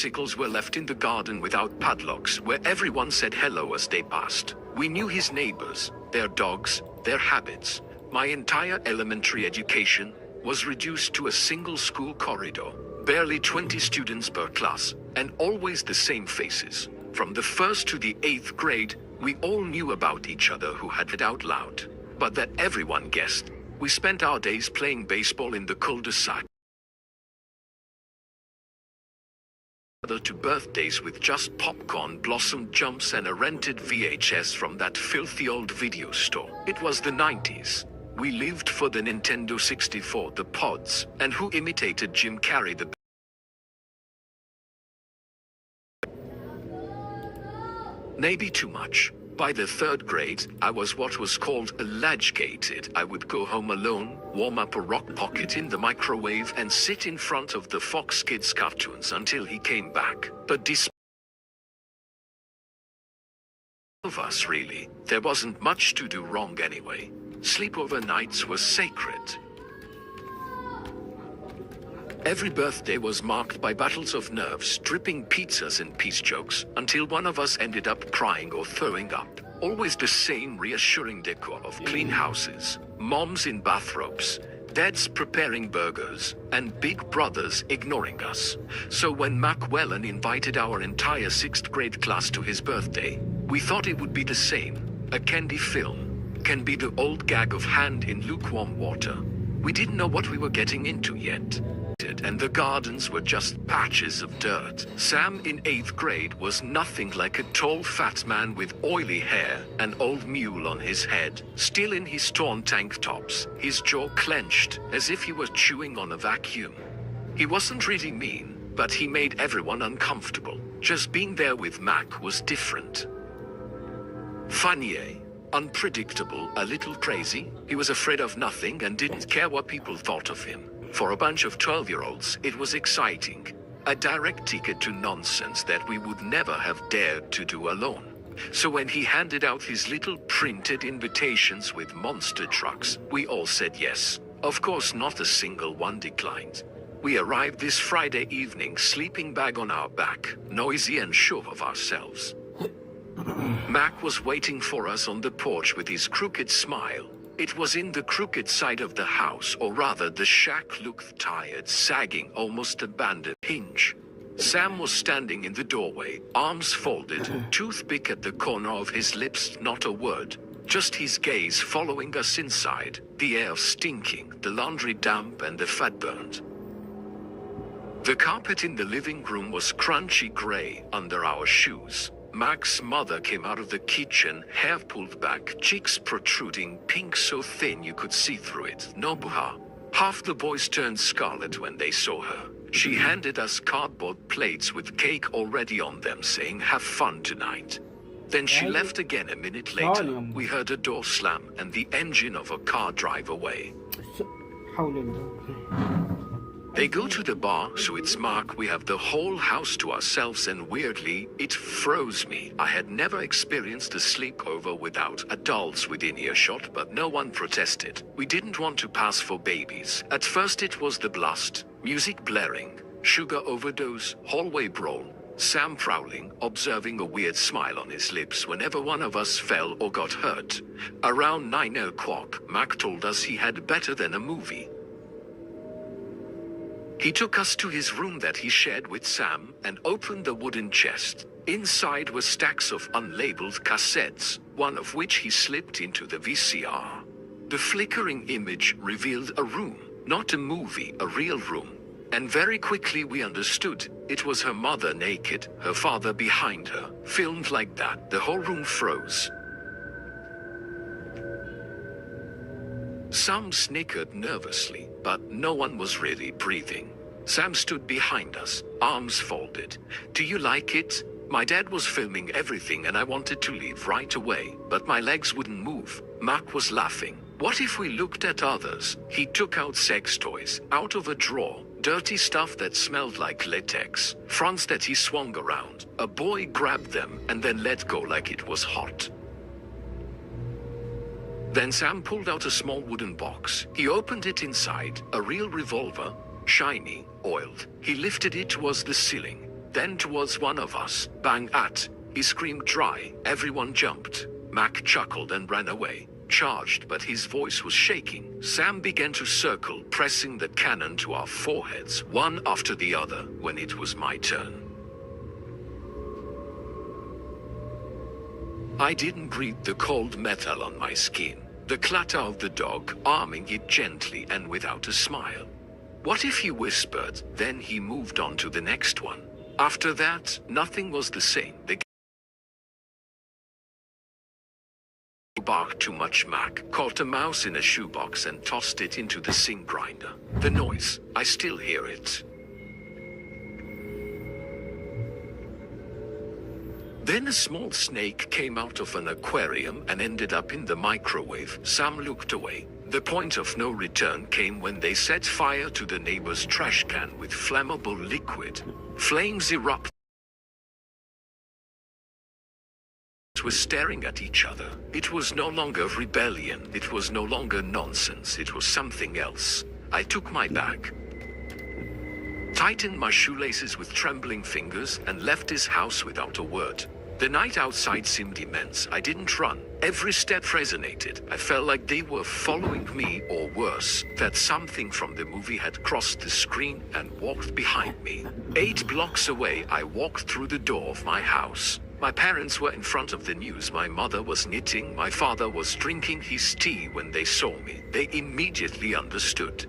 bicycles were left in the garden without padlocks, where everyone said hello as they passed. We knew his neighbors, their dogs, their habits. My entire elementary education was reduced to a single school corridor, barely 20 students per class, and always the same faces. From the 1st to the 8th grade, we all knew about each other who had it out loud, but that everyone guessed. We spent our days playing baseball in the cul-de-sac. To birthdays with just popcorn, blossom jumps, and a rented VHS from that filthy old video store. It was the 90s. We lived for the Nintendo 64, the pods, and who imitated Jim Carrey the maybe too much. By the 3rd grade, I was what was called ledge-gated. I would go home alone, warm up a rock pocket in the microwave, and sit in front of the Fox Kids cartoons until he came back. But despite of us, really, there wasn't much to do wrong anyway. Sleepover nights were sacred. Every birthday was marked by battles of nerves, dripping pizzas and peace jokes, until one of us ended up crying or throwing up. Always the same reassuring decor of clean houses, moms in bathrobes, dads preparing burgers, and big brothers ignoring us. So when Mac Wellen invited our entire 6th grade class to his birthday, we thought it would be the same. A candy film can be the old gag of hand in lukewarm water. We didn't know what we were getting into yet. And the gardens were just patches of dirt. Sam in 8th grade was nothing like a tall fat man with oily hair, an old mule on his head, still in his torn tank tops, his jaw clenched as if he was chewing on a vacuum. He wasn't really mean, but he made everyone uncomfortable. Just being there with Mac was different. Funny, unpredictable, a little crazy. He was afraid of nothing and didn't care what people thought of him. For a bunch of 12-year-olds, it was exciting. A direct ticket to nonsense that we would never have dared to do alone. So when he handed out his little printed invitations with monster trucks, we all said yes. Of course, not a single one declined. We arrived this Friday evening, sleeping bag on our back, noisy and sure of ourselves. Mac was waiting for us on the porch with his crooked smile. It was in the crooked side of the house, or rather the shack looked tired, sagging, almost abandoned hinge. Sam was standing in the doorway, arms folded, toothpick at the corner of his lips, not a word. Just his gaze following us inside, the air stinking, the laundry damp and the fat burned. The carpet in the living room was crunchy gray under our shoes. Mac's mother came out of the kitchen, hair pulled back, cheeks protruding, pink so thin you could see through it. Nobuha. Half the boys turned scarlet when they saw her. She handed us cardboard plates with cake already on them, saying, "Have fun tonight." Then she left again. A minute later, we heard a door slam and the engine of a car drive away. They go to the bar, so it's Mark. We have the whole house to ourselves, and weirdly, it froze me. I had never experienced a sleepover without adults within earshot, but no one protested. We didn't want to pass for babies. At first it was the blast, music blaring, sugar overdose, hallway brawl, Sam prowling, observing a weird smile on his lips whenever one of us fell or got hurt. Around 9 o'clock, Mac told us he had better than a movie. He took us to his room that he shared with Sam and opened the wooden chest. Inside were stacks of unlabeled cassettes, one of which he slipped into the VCR. The flickering image revealed a room, not a movie, a real room. And very quickly we understood, it was her mother naked, her father behind her, filmed like that. The whole room froze. Some snickered nervously, but no one was really breathing. Sam stood behind us, arms folded. "Do you like it?" My dad was filming everything and I wanted to leave right away, but my legs wouldn't move. Mark was laughing. "What if we looked at others?" He took out sex toys, out of a drawer, dirty stuff that smelled like latex, fronts that he swung around. A boy grabbed them and then let go like it was hot. Then Sam pulled out a small wooden box. He opened it. Inside, a real revolver, shiny, oiled. He lifted it towards the ceiling. then towards one of us. Bang at. He screamed dry. Everyone jumped. Mac chuckled and ran away. Charged, but his voice was shaking. Sam began to circle, pressing the cannon to our foreheads, one after the other, when it was my turn. I didn't breathe the cold metal on my skin, the clatter of the dog, arming it gently and without a smile. What if he whispered, then he moved on to the next one? After that, nothing was the same. The barked too much. Mac caught a mouse in a shoebox and tossed it into the sink grinder. The noise, I still hear it. Then a small snake came out of an aquarium and ended up in the microwave. Sam looked away. The point of no return came when they set fire to the neighbor's trash can with flammable liquid. Flames erupted. Were staring at each other. It was no longer rebellion. It was no longer nonsense. It was something else. I took my bag, tightened my shoelaces with trembling fingers, and left his house without a word. The night outside seemed immense. I didn't run. Every step resonated. I felt like they were following me, or worse, that something from the movie had crossed the screen and walked behind me. 8 blocks away, I walked through the door of my house. My parents were in front of the news. My mother was knitting. My father was drinking his tea when they saw me. They immediately understood.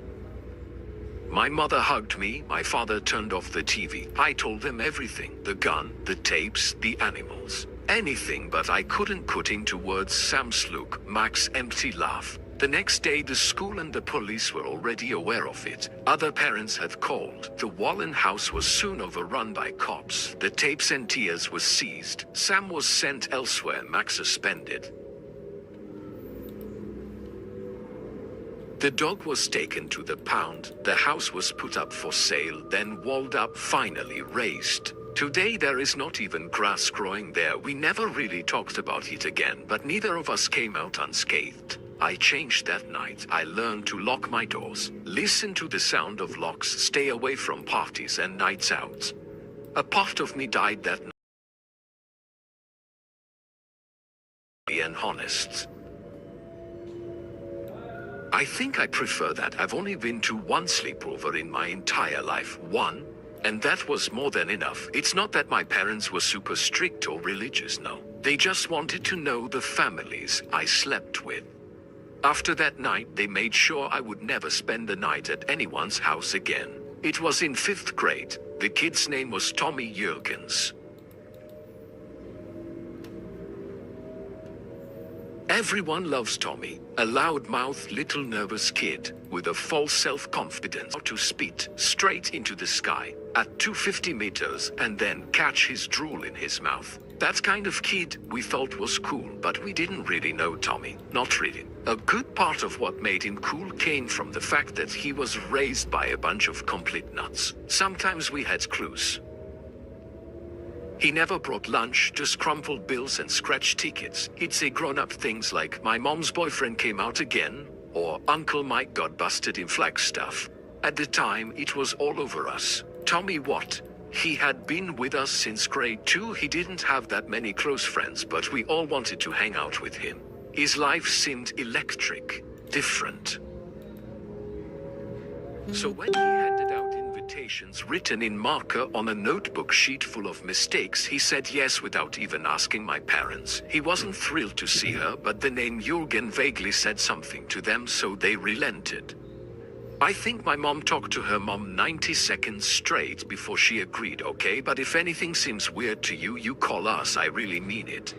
My mother hugged me. My father turned off the TV. I told them everything. The gun, the tapes, the animals. Anything, but I couldn't put into words Sam's look, Mac's empty laugh. The next day, the school and the police were already aware of it. Other parents had called. The Wallen house was soon overrun by cops. The tapes and tears were seized. Sam was sent elsewhere, Mac suspended. The dog was taken to the pound. The house was put up for sale, then walled up, finally razed. Today there is not even grass growing there. We never really talked about it again, but neither of us came out unscathed. I changed that night. I learned to lock my doors, listen to the sound of locks, stay away from parties and nights out. A part of me died that night. And honest. I think I prefer that. I've only been to one sleepover in my entire life. One. And that was more than enough. It's not that my parents were super strict or religious, no. They just wanted to know the families I slept with. After that night, they made sure I would never spend the night at anyone's house again. It was in 5th grade. The kid's name was Tommy Jurgens. Everyone loves Tommy, a loud-mouthed little nervous kid with a false self-confidence to spit straight into the sky at 250 meters and then catch his drool in his mouth. That kind of kid we thought was cool, but we didn't really know Tommy. Not really. A good part of what made him cool came from the fact that he was raised by a bunch of complete nuts. Sometimes we had clues. He never brought lunch, just crumpled bills and scratched tickets. He'd say grown-up things like, "My mom's boyfriend came out again," or "Uncle Mike got busted in Flagstaff." At the time, it was all over us. Tommy what? He had been with us since grade 2. He didn't have that many close friends, but we all wanted to hang out with him. His life seemed electric, different. So when he handed out invitations written in marker on a notebook sheet full of mistakes, he said yes without even asking my parents. He wasn't thrilled to see her, but the name Jürgen vaguely said something to them, so they relented. I think my mom talked to her mom 90 seconds straight before she agreed. "Okay, but if anything seems weird to you, you call us, I really mean it."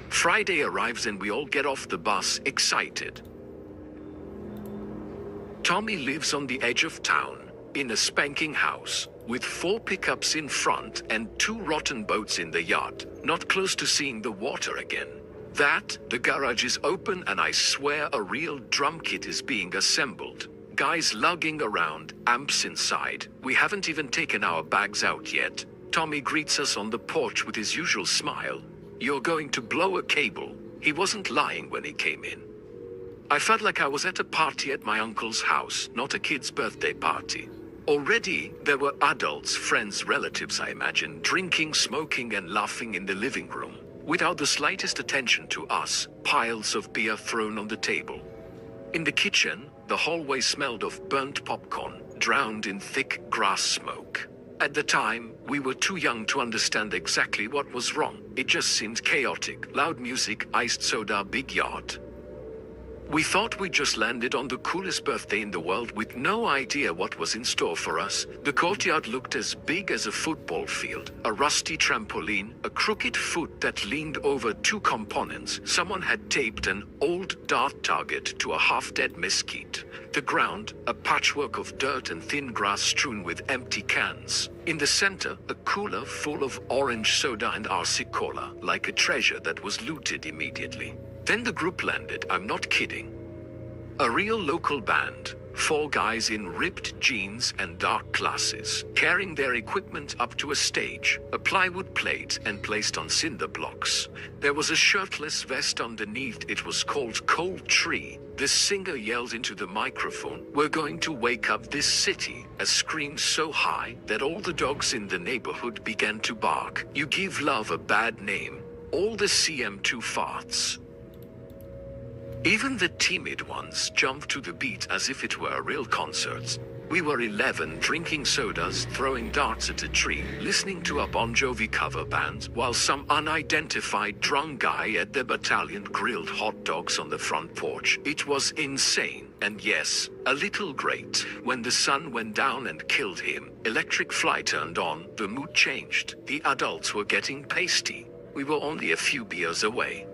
Friday arrives and we all get off the bus, excited. Tommy lives on the edge of town, in a spanking house, with 4 pickups in front and 2 rotten boats in the yard, not close to seeing the water again. The garage is open and I swear a real drum kit is being assembled. Guys lugging around, amps inside. We haven't even taken our bags out yet. Tommy greets us on the porch with his usual smile. "You're going to blow a cable." He wasn't lying when he came in. I felt like I was at a party at my uncle's house, not a kid's birthday party. Already, there were adults, friends, relatives, I imagine, drinking, smoking, and laughing in the living room. Without the slightest attention to us, piles of beer thrown on the table. In the kitchen, the hallway smelled of burnt popcorn, drowned in thick grass smoke. At the time, we were too young to understand exactly what was wrong. It just seemed chaotic. Loud music, iced soda, big yard. We thought we just landed on the coolest birthday in the world with no idea what was in store for us. The courtyard looked as big as a football field, a rusty trampoline, a crooked foot that leaned over two components. Someone had taped an old dart target to a half-dead mesquite. The ground, a patchwork of dirt and thin grass strewn with empty cans. In the center, a cooler full of orange soda and RC cola, like a treasure that was looted immediately. Then the group landed, I'm not kidding. A real local band, 4 guys in ripped jeans and dark glasses, carrying their equipment up to a stage, a plywood plate and placed on cinder blocks. There was a shirtless vest underneath. It was called Cold Tree. The singer yelled into the microphone, "We're going to wake up this city," a scream so high that all the dogs in the neighborhood began to bark. You give love a bad name. All the CM2 farts. Even the timid ones jumped to the beat as if it were a real concert. We were 11, drinking sodas, throwing darts at a tree, listening to a Bon Jovi cover band, while some unidentified drunk guy at the battalion grilled hot dogs on the front porch. It was insane, and yes, a little great. When the sun went down and killed him, electric fly turned on, the mood changed. The adults were getting pasty. We were only a few beers away.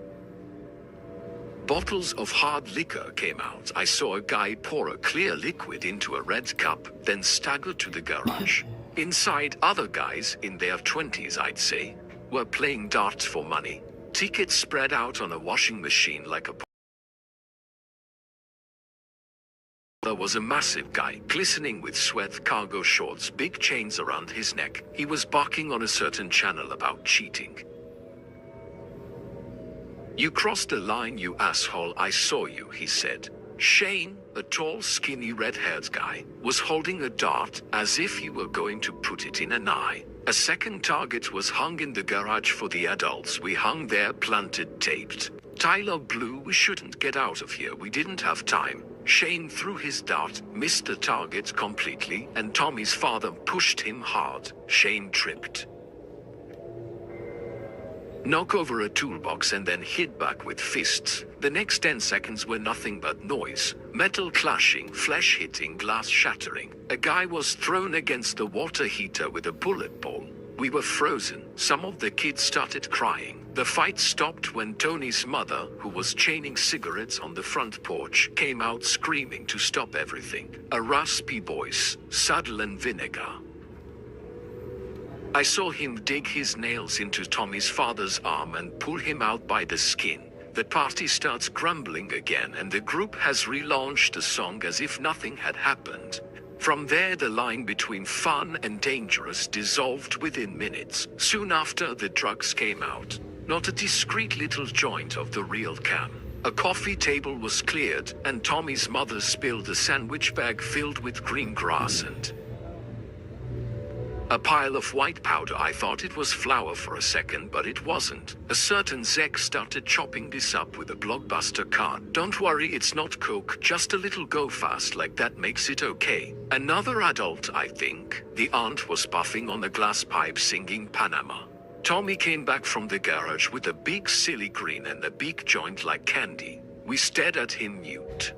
Bottles of hard liquor came out. I saw a guy pour a clear liquid into a red cup, then stagger to the garage. Inside, other guys, in their 20s I'd say, were playing darts for money. Tickets spread out on a washing machine like a... There was a massive guy, glistening with sweat, cargo shorts, big chains around his neck. He was barking on a certain channel about cheating. "You crossed the line, you asshole, I saw you," he said. Shane, a tall, skinny, red-haired guy, was holding a dart as if he were going to put it in an eye. A second target was hung in the garage for the adults. We hung there, planted, taped. Tyler blew, "We shouldn't get out of here, we didn't have time." Shane threw his dart, missed the target completely, and Tommy's father pushed him hard. Shane tripped. Knock over a toolbox and then hit back with fists. The next 10 seconds were nothing but noise. Metal clashing, flesh hitting, glass shattering. A guy was thrown against the water heater with a bullet ball. We were frozen. Some of the kids started crying. The fight stopped when Tony's mother, who was chaining cigarettes on the front porch, came out screaming to stop everything. A raspy voice, "Saddle and vinegar." I saw him dig his nails into Tommy's father's arm and pull him out by the skin. The party starts grumbling again and the group has relaunched the song as if nothing had happened. From there, the line between fun and dangerous dissolved within minutes. Soon after, the drugs came out. Not a discreet little joint of the real cam. A coffee table was cleared and Tommy's mother spilled a sandwich bag filled with green grass and a pile of white powder. I thought it was flour for a second, but it wasn't. A certain Zek started chopping this up with a blockbuster card. "Don't worry, it's not coke, just a little go fast like that makes it okay." Another adult, I think. The aunt was puffing on a glass pipe singing Panama. Tommy came back from the garage with a big silly grin and a big joint like candy. We stared at him mute.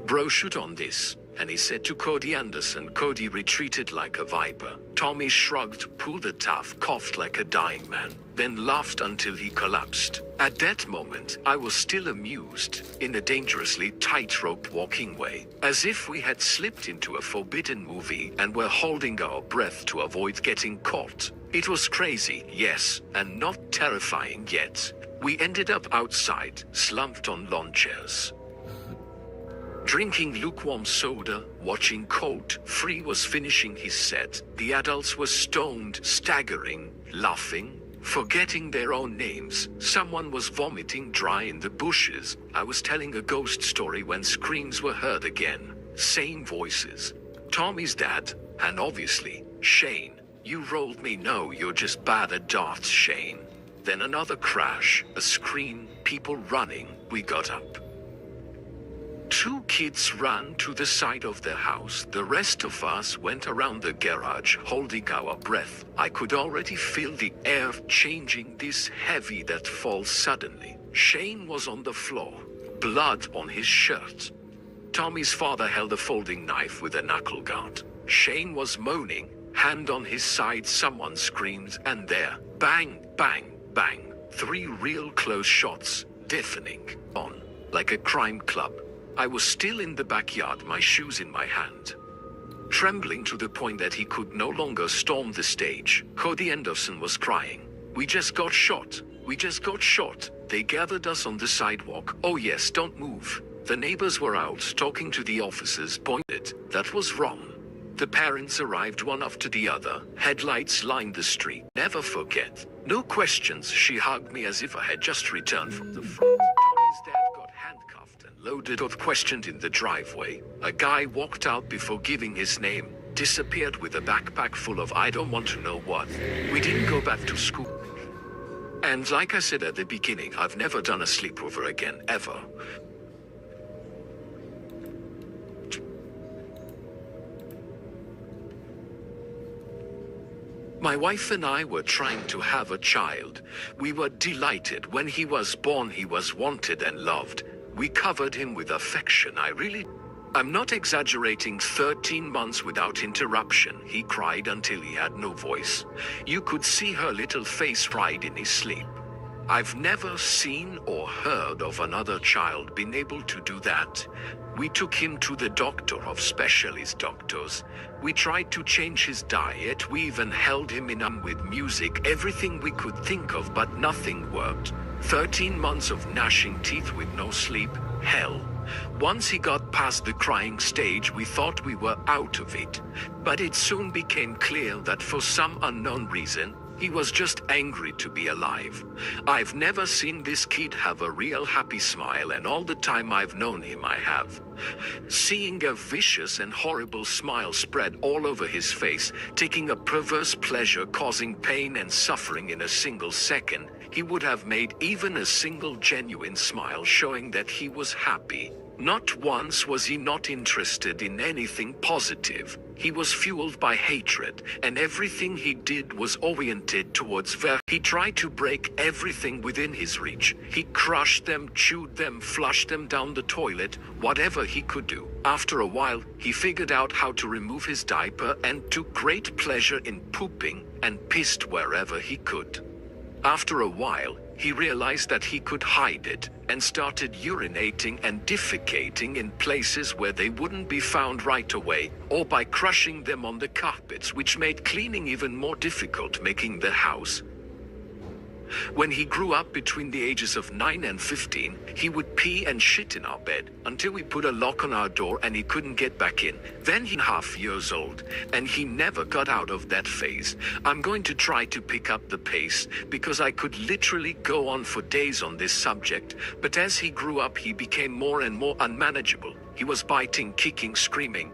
"Bro, shoot on this," and he said to Cody Anderson. Cody retreated like a viper. Tommy shrugged, pulled a tough, coughed like a dying man, then laughed until he collapsed. At that moment, I was still amused, in a dangerously tightrope walking way, as if we had slipped into a forbidden movie and were holding our breath to avoid getting caught. It was crazy, yes, and not terrifying yet. We ended up outside, slumped on lawn chairs, drinking lukewarm soda, watching Colt. Free was finishing his set. The adults were stoned, staggering, laughing, forgetting their own names. Someone was vomiting dry in the bushes. I was telling a ghost story when screams were heard again. Same voices. Tommy's dad, and obviously, Shane. You rolled me. No, you're just bad at darts, Shane. Then another crash, a scream, people running. We got up. Two kids ran to the side of the house. The rest of us went around the garage, holding our breath. I could already feel the air changing, this heavy that falls suddenly. Shane was on the floor, blood on his shirt. Tommy's father held a folding knife with a knuckle guard. Shane was moaning, hand on his side. Someone screams, and there, bang, bang, bang. 3 real close shots, deafening, on, like a crime club. I was still in the backyard, my shoes in my hand. Trembling to the point that he could no longer storm the stage. Cody Anderson was crying. We just got shot. We just got shot. They gathered us on the sidewalk. Oh yes, don't move. The neighbors were out talking to the officers, pointed. That was wrong. The parents arrived one after the other. Headlights lined the street. Never forget. No questions. She hugged me as if I had just returned from the front. Tommy's dad got handcuffed and loaded or questioned in the driveway. A guy walked out before giving his name, disappeared with a backpack full of I don't want to know what. We didn't go back to school. And like I said at the beginning, I've never done a sleepover again, ever. My wife and I were trying to have a child. We were delighted when he was born. He was wanted and loved. We covered him with affection. I'm not exaggerating. 13 months without interruption. He cried until he had no voice. You could see her little face right in his sleep. I've never seen or heard of another child being able to do that. We took him to the doctor of specialist doctors. We tried to change his diet. We even held him in with music, everything we could think of, but nothing worked. 13 months of gnashing teeth with no sleep. Hell. Once he got past the crying stage, we thought we were out of it. But it soon became clear that for some unknown reason, he was just angry to be alive. I've never seen this kid have a real happy smile, and all the time I've known him I have. Seeing a vicious and horrible smile spread all over his face, taking a perverse pleasure causing pain and suffering in a single second, he would have made even a single genuine smile showing that he was happy. Not once was he not interested in anything positive. He was fueled by hatred, and everything he did was oriented towards He tried to break everything within his reach. He crushed them, chewed them, flushed them down the toilet, whatever he could do. After a while, he figured out how to remove his diaper and took great pleasure in pooping and pissed wherever he could. After a while, he realized that he could hide it, and started urinating and defecating in places where they wouldn't be found right away, or by crushing them on the carpets, which made cleaning even more difficult, making the house. When he grew up between the ages of 9 and 15, he would pee and shit in our bed, until we put a lock on our door and he couldn't get back in. Then he's 1.5 years old, and he never got out of that phase. I'm going to try to pick up the pace, because I could literally go on for days on this subject, but as he grew up he became more and more unmanageable. He was biting, kicking, screaming,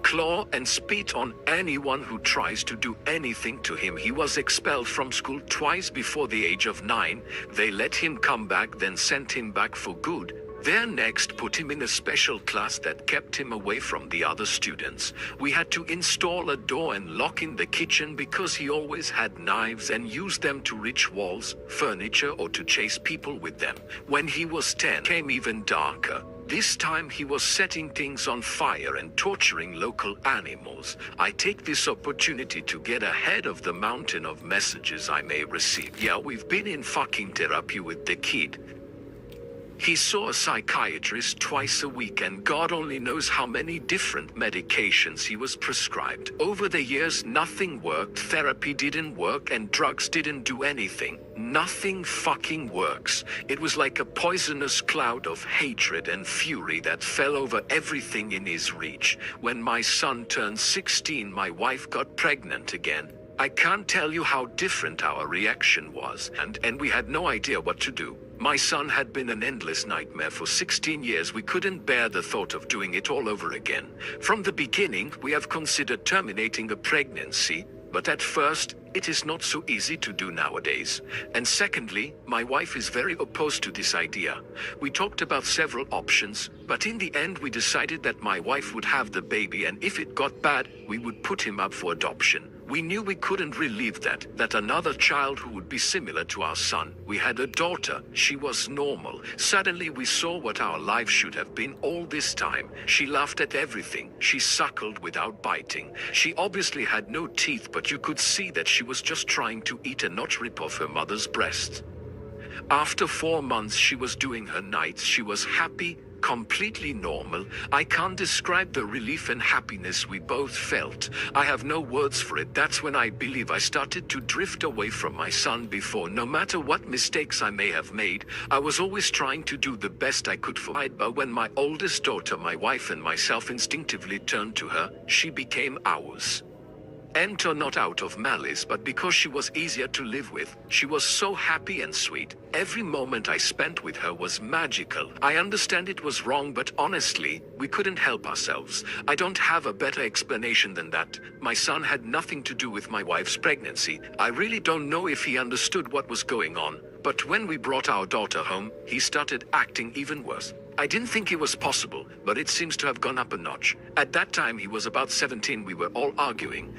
claw and spit on anyone who tries to do anything to him. He was expelled from school twice before the age of 9. They let him come back, then sent him back for good. Their next put him in a special class that kept him away from the other students. We had to install a door and lock in the kitchen because he always had knives and used them to reach walls, furniture, or to chase people with them. When he was 10, it came even darker. This time he was setting things on fire and torturing local animals. I take this opportunity to get ahead of the mountain of messages I may receive. Yeah, we've been in fucking therapy with the kid. He saw a psychiatrist twice a week, and God only knows how many different medications he was prescribed. Over the years, nothing worked, therapy didn't work, and drugs didn't do anything. Nothing fucking works. It was like a poisonous cloud of hatred and fury that fell over everything in his reach. When my son turned 16, my wife got pregnant again. I can't tell you how different our reaction was, and we had no idea what to do. My son had been an endless nightmare for 16 years. We couldn't bear the thought of doing it all over again. From the beginning, we have considered terminating a pregnancy, but at first, it is not so easy to do nowadays. And secondly, my wife is very opposed to this idea. We talked about several options, but in the end we decided that my wife would have the baby, and if it got bad, we would put him up for adoption. We knew we couldn't relieve that another child who would be similar to our son. We had a daughter. She was normal. Suddenly we saw what our life should have been all this time. She laughed at everything. She suckled without biting. She obviously had no teeth, but you could see that she was just trying to eat and not rip off her mother's breast. After 4 months, she was doing her nights. She was happy, completely normal. I can't describe the relief and happiness we both felt. I have no words for it. That's when I believe I started to drift away from my son. Before, no matter what mistakes I may have made, I was always trying to do the best I could for her. But when my oldest daughter, my wife, and myself instinctively turned to her, she became ours. Enter not out of malice, but because she was easier to live with. She was so happy and sweet. Every moment I spent with her was magical. I understand it was wrong, but honestly, we couldn't help ourselves. I don't have a better explanation than that. My son had nothing to do with my wife's pregnancy. I really don't know if he understood what was going on. But when we brought our daughter home, he started acting even worse. I didn't think it was possible, but it seems to have gone up a notch. At that time, he was about 17. We were all arguing.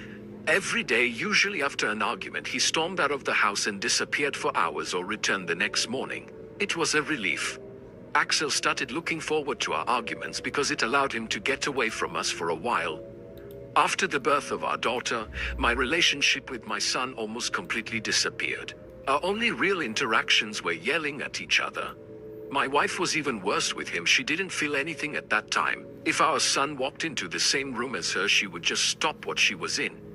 Every day, usually after an argument, he stormed out of the house and disappeared for hours or returned the next morning. It was a relief. Axel started looking forward to our arguments because it allowed him to get away from us for a while. After the birth of our daughter, my relationship with my son almost completely disappeared. Our only real interactions were yelling at each other. My wife was even worse with him. She didn't feel anything at that time. If our son walked into the same room as her, she would just stop what she was in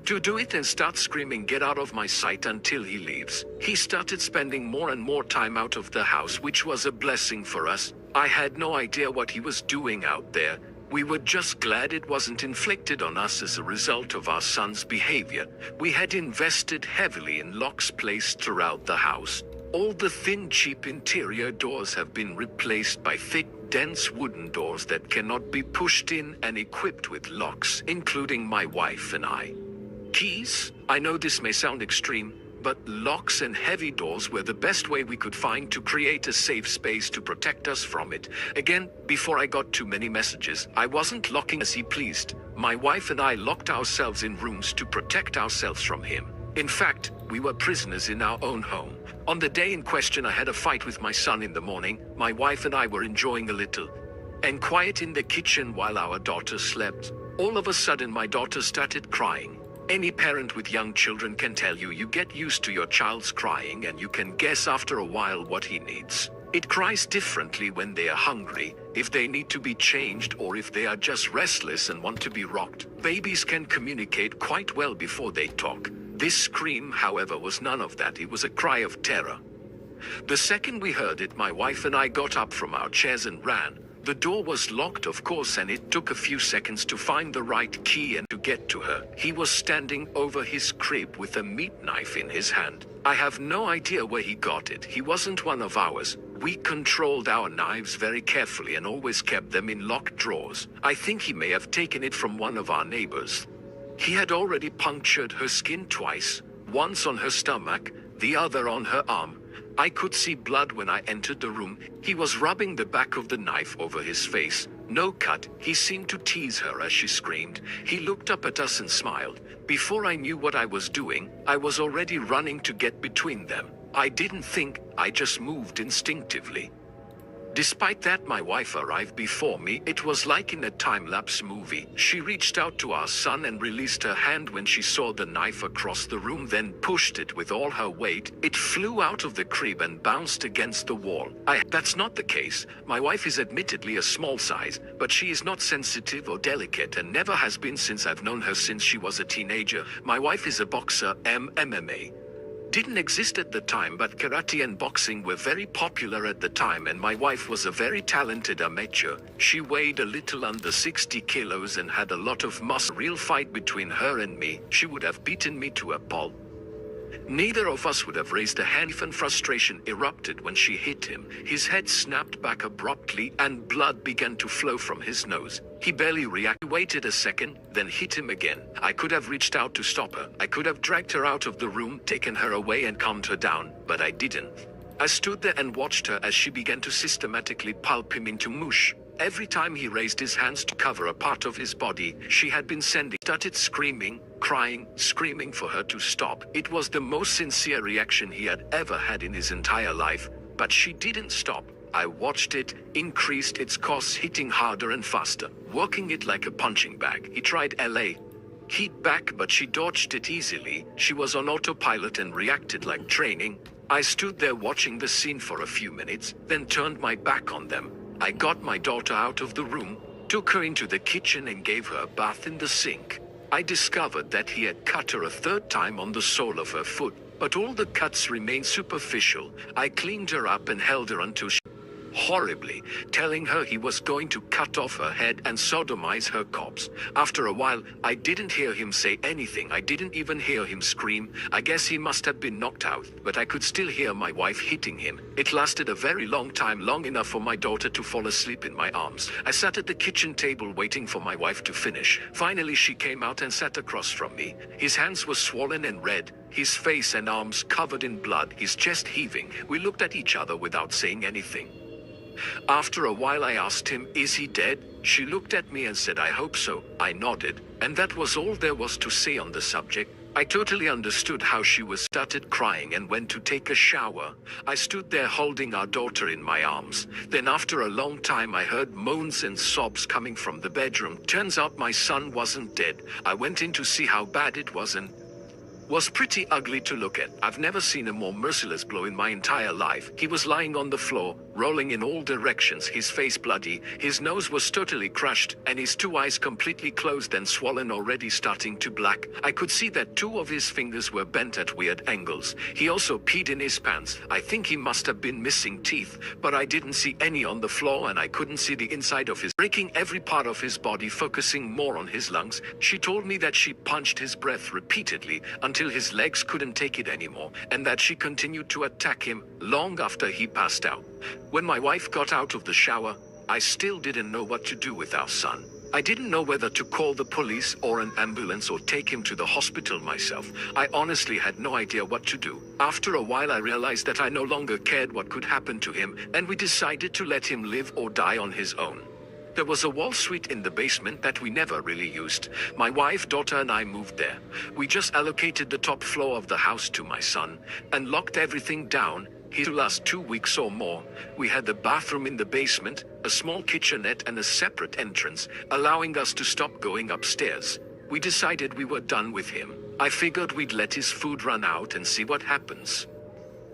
to do it and start screaming, "Get out of my sight," until he leaves. He started spending more and more time out of the house, which was a blessing for us. I had no idea what he was doing out there. We were just glad it wasn't inflicted on us as a result of our son's behavior. We had invested heavily in locks placed throughout the house. All the thin, cheap interior doors have been replaced by thick, dense wooden doors that cannot be pushed in and equipped with locks, including my wife and I. Keys? I know this may sound extreme, but locks and heavy doors were the best way we could find to create a safe space to protect us from it. Again, before I got too many messages, I wasn't locking as he pleased. My wife and I locked ourselves in rooms to protect ourselves from him. In fact, we were prisoners in our own home. On the day in question, I had a fight with my son in the morning. My wife and I were enjoying a little and quiet in the kitchen while our daughter slept. All of a sudden, my daughter started crying. Any parent with young children can tell you, you get used to your child's crying and you can guess after a while what he needs. It cries differently when they are hungry, if they need to be changed, or if they are just restless and want to be rocked. Babies can communicate quite well before they talk. This scream, however, was none of that. It was a cry of terror. The second we heard it, my wife and I got up from our chairs and ran. The door was locked, of course, and it took a few seconds to find the right key and to get to her. He was standing over his crib with a meat knife in his hand. I have no idea where he got it. He wasn't one of ours. We controlled our knives very carefully and always kept them in locked drawers. I think he may have taken it from one of our neighbors. He had already punctured her skin twice, once on her stomach, the other on her arm. I could see blood when I entered the room. He was rubbing the back of the knife over his face. No cut. He seemed to tease her as she screamed. He looked up at us and smiled. Before I knew what I was doing, I was already running to get between them. I didn't think, I just moved instinctively. Despite that, my wife arrived before me. It was like in a time-lapse movie. She reached out to our son and released her hand when she saw the knife across the room, then pushed it with all her weight. It flew out of the crib and bounced against the wall. That's not the case. My wife is admittedly a small size, but she is not sensitive or delicate and never has been since I've known her since she was a teenager. My wife is a boxer, MMA. didn't exist at the time, but karate and boxing were very popular at the time, and my wife was a very talented amateur. She weighed a little under 60 kilos and had a lot of muscle. Real fight between her and me, she would have beaten me to a pulp. Neither of us would have raised a hand. And frustration erupted when she hit him. His head snapped back abruptly and blood began to flow from his nose. He barely reacted, waited a second, then hit him again. I could have reached out to stop her. I could have dragged her out of the room, taken her away and calmed her down, but I didn't. I stood there and watched her as she began to systematically pulp him into mush. Every time he raised his hands to cover a part of his body she had been sending, started screaming, crying, screaming for her to stop. It was the most sincere reaction he had ever had in his entire life, but she didn't stop. I watched it, increased its course, hitting harder and faster, working it like a punching bag. He tried LA. Heat back, but she dodged it easily. She was on autopilot and reacted like training. I stood there watching the scene for a few minutes, then turned my back on them. I got my daughter out of the room, took her into the kitchen and gave her a bath in the sink. I discovered that he had cut her a third time on the sole of her foot, but all the cuts remained superficial. I cleaned her up and held her until she horribly, telling her he was going to cut off her head and sodomize her corpse. After a while, I didn't hear him say anything. I didn't even hear him scream. I guess he must have been knocked out, but I could still hear my wife hitting him. It lasted a very long time, long enough for my daughter to fall asleep in my arms. I sat at the kitchen table waiting for my wife to finish. Finally, she came out and sat across from me. His hands were swollen and red, his face and arms covered in blood, his chest heaving. We looked at each other without saying anything. After a while I asked him, "Is he dead?" She looked at me and said, "I hope so." I nodded, and that was all there was to say on the subject. I totally understood how she was. Started crying and went to take a shower. I stood there holding our daughter in my arms. Then after a long time I heard moans and sobs coming from the bedroom. Turns out my son wasn't dead. I went in to see how bad it was and was pretty ugly to look at. I've never seen a more merciless blow in my entire life. He was lying on the floor, rolling in all directions, his face bloody, his nose was totally crushed, and his two eyes completely closed and swollen, already starting to black. I could see that two of his fingers were bent at weird angles. He also peed in his pants. I think he must have been missing teeth, but I didn't see any on the floor and I couldn't see the inside of his, breaking every part of his body, focusing more on his lungs. She told me that she punched his breath repeatedly until his legs couldn't take it anymore, and that she continued to attack him long after he passed out. When my wife got out of the shower, I still didn't know what to do with our son. I didn't know whether to call the police or an ambulance or take him to the hospital myself. I honestly had no idea what to do. After a while I realized that I no longer cared what could happen to him, and we decided to let him live or die on his own. There was a wall suite in the basement that we never really used. My wife, daughter, and I moved there. We just allocated the top floor of the house to my son and locked everything down. He to last 2 weeks or more. We had the bathroom in the basement, a small kitchenette, and a separate entrance, allowing us to stop going upstairs. We decided we were done with him. I figured we'd let his food run out and see what happens.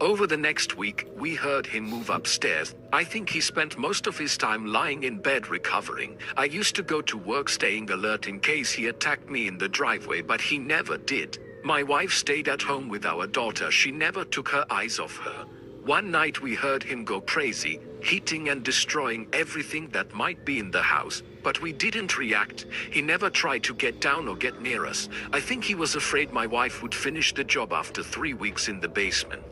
Over the next week, we heard him move upstairs. I think he spent most of his time lying in bed recovering. I used to go to work staying alert in case he attacked me in the driveway, but he never did. My wife stayed at home with our daughter. She never took her eyes off her. One night we heard him go crazy, hitting and destroying everything that might be in the house, but we didn't react. He never tried to get down or get near us. I think he was afraid my wife would finish the job after 3 weeks in the basement.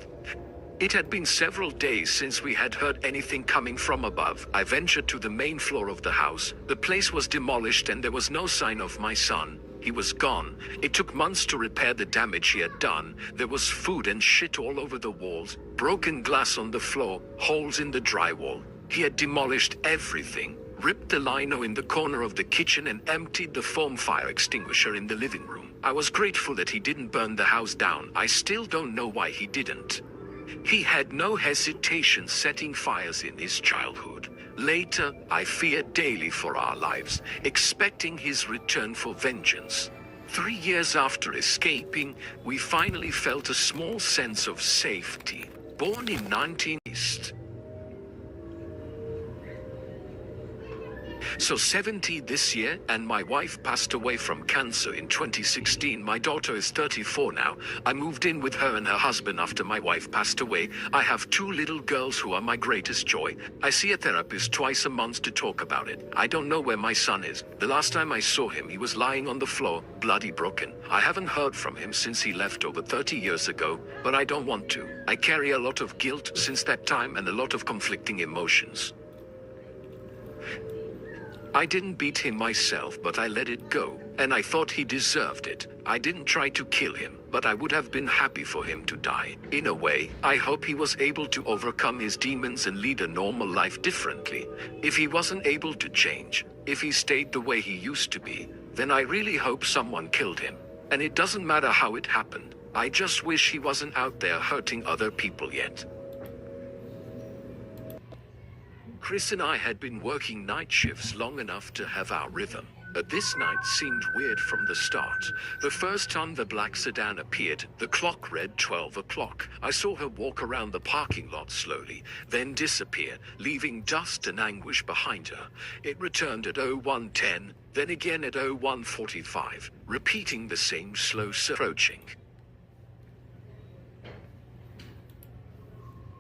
It had been several days since we had heard anything coming from above. I ventured to the main floor of the house. The place was demolished and there was no sign of my son. He was gone. It took months to repair the damage he had done. There was food and shit all over the walls, broken glass on the floor, holes in the drywall. He had demolished everything, ripped the lino in the corner of the kitchen and emptied the foam fire extinguisher in the living room. I was grateful that he didn't burn the house down. I still don't know why he didn't. He had no hesitation setting fires in his childhood. Later, I feared daily for our lives, expecting his return for vengeance. 3 years after escaping, we finally felt a small sense of safety. Born in 19 East. So 70 this year, and my wife passed away from cancer in 2016. My daughter is 34 now. I moved in with her and her husband after my wife passed away. I have 2 little girls who are my greatest joy. I see a therapist twice a month to talk about it. I don't know where my son is. The last time I saw him, he was lying on the floor, bloody broken. I haven't heard from him since he left over 30 years ago, but I don't want to. I carry a lot of guilt since that time and a lot of conflicting emotions. I didn't beat him myself, but I let it go, and I thought he deserved it. I didn't try to kill him, but I would have been happy for him to die. In a way, I hope he was able to overcome his demons and lead a normal life differently. If he wasn't able to change, if he stayed the way he used to be, then I really hope someone killed him. And it doesn't matter how it happened. I just wish he wasn't out there hurting other people yet. Chris and I had been working night shifts long enough to have our rhythm, but this night seemed weird from the start. The first time the black sedan appeared, the clock read 12 o'clock. I saw her walk around the parking lot slowly, then disappear, leaving dust and anguish behind her. It returned at 01:10, then again at 01:45, repeating the same slow approaching.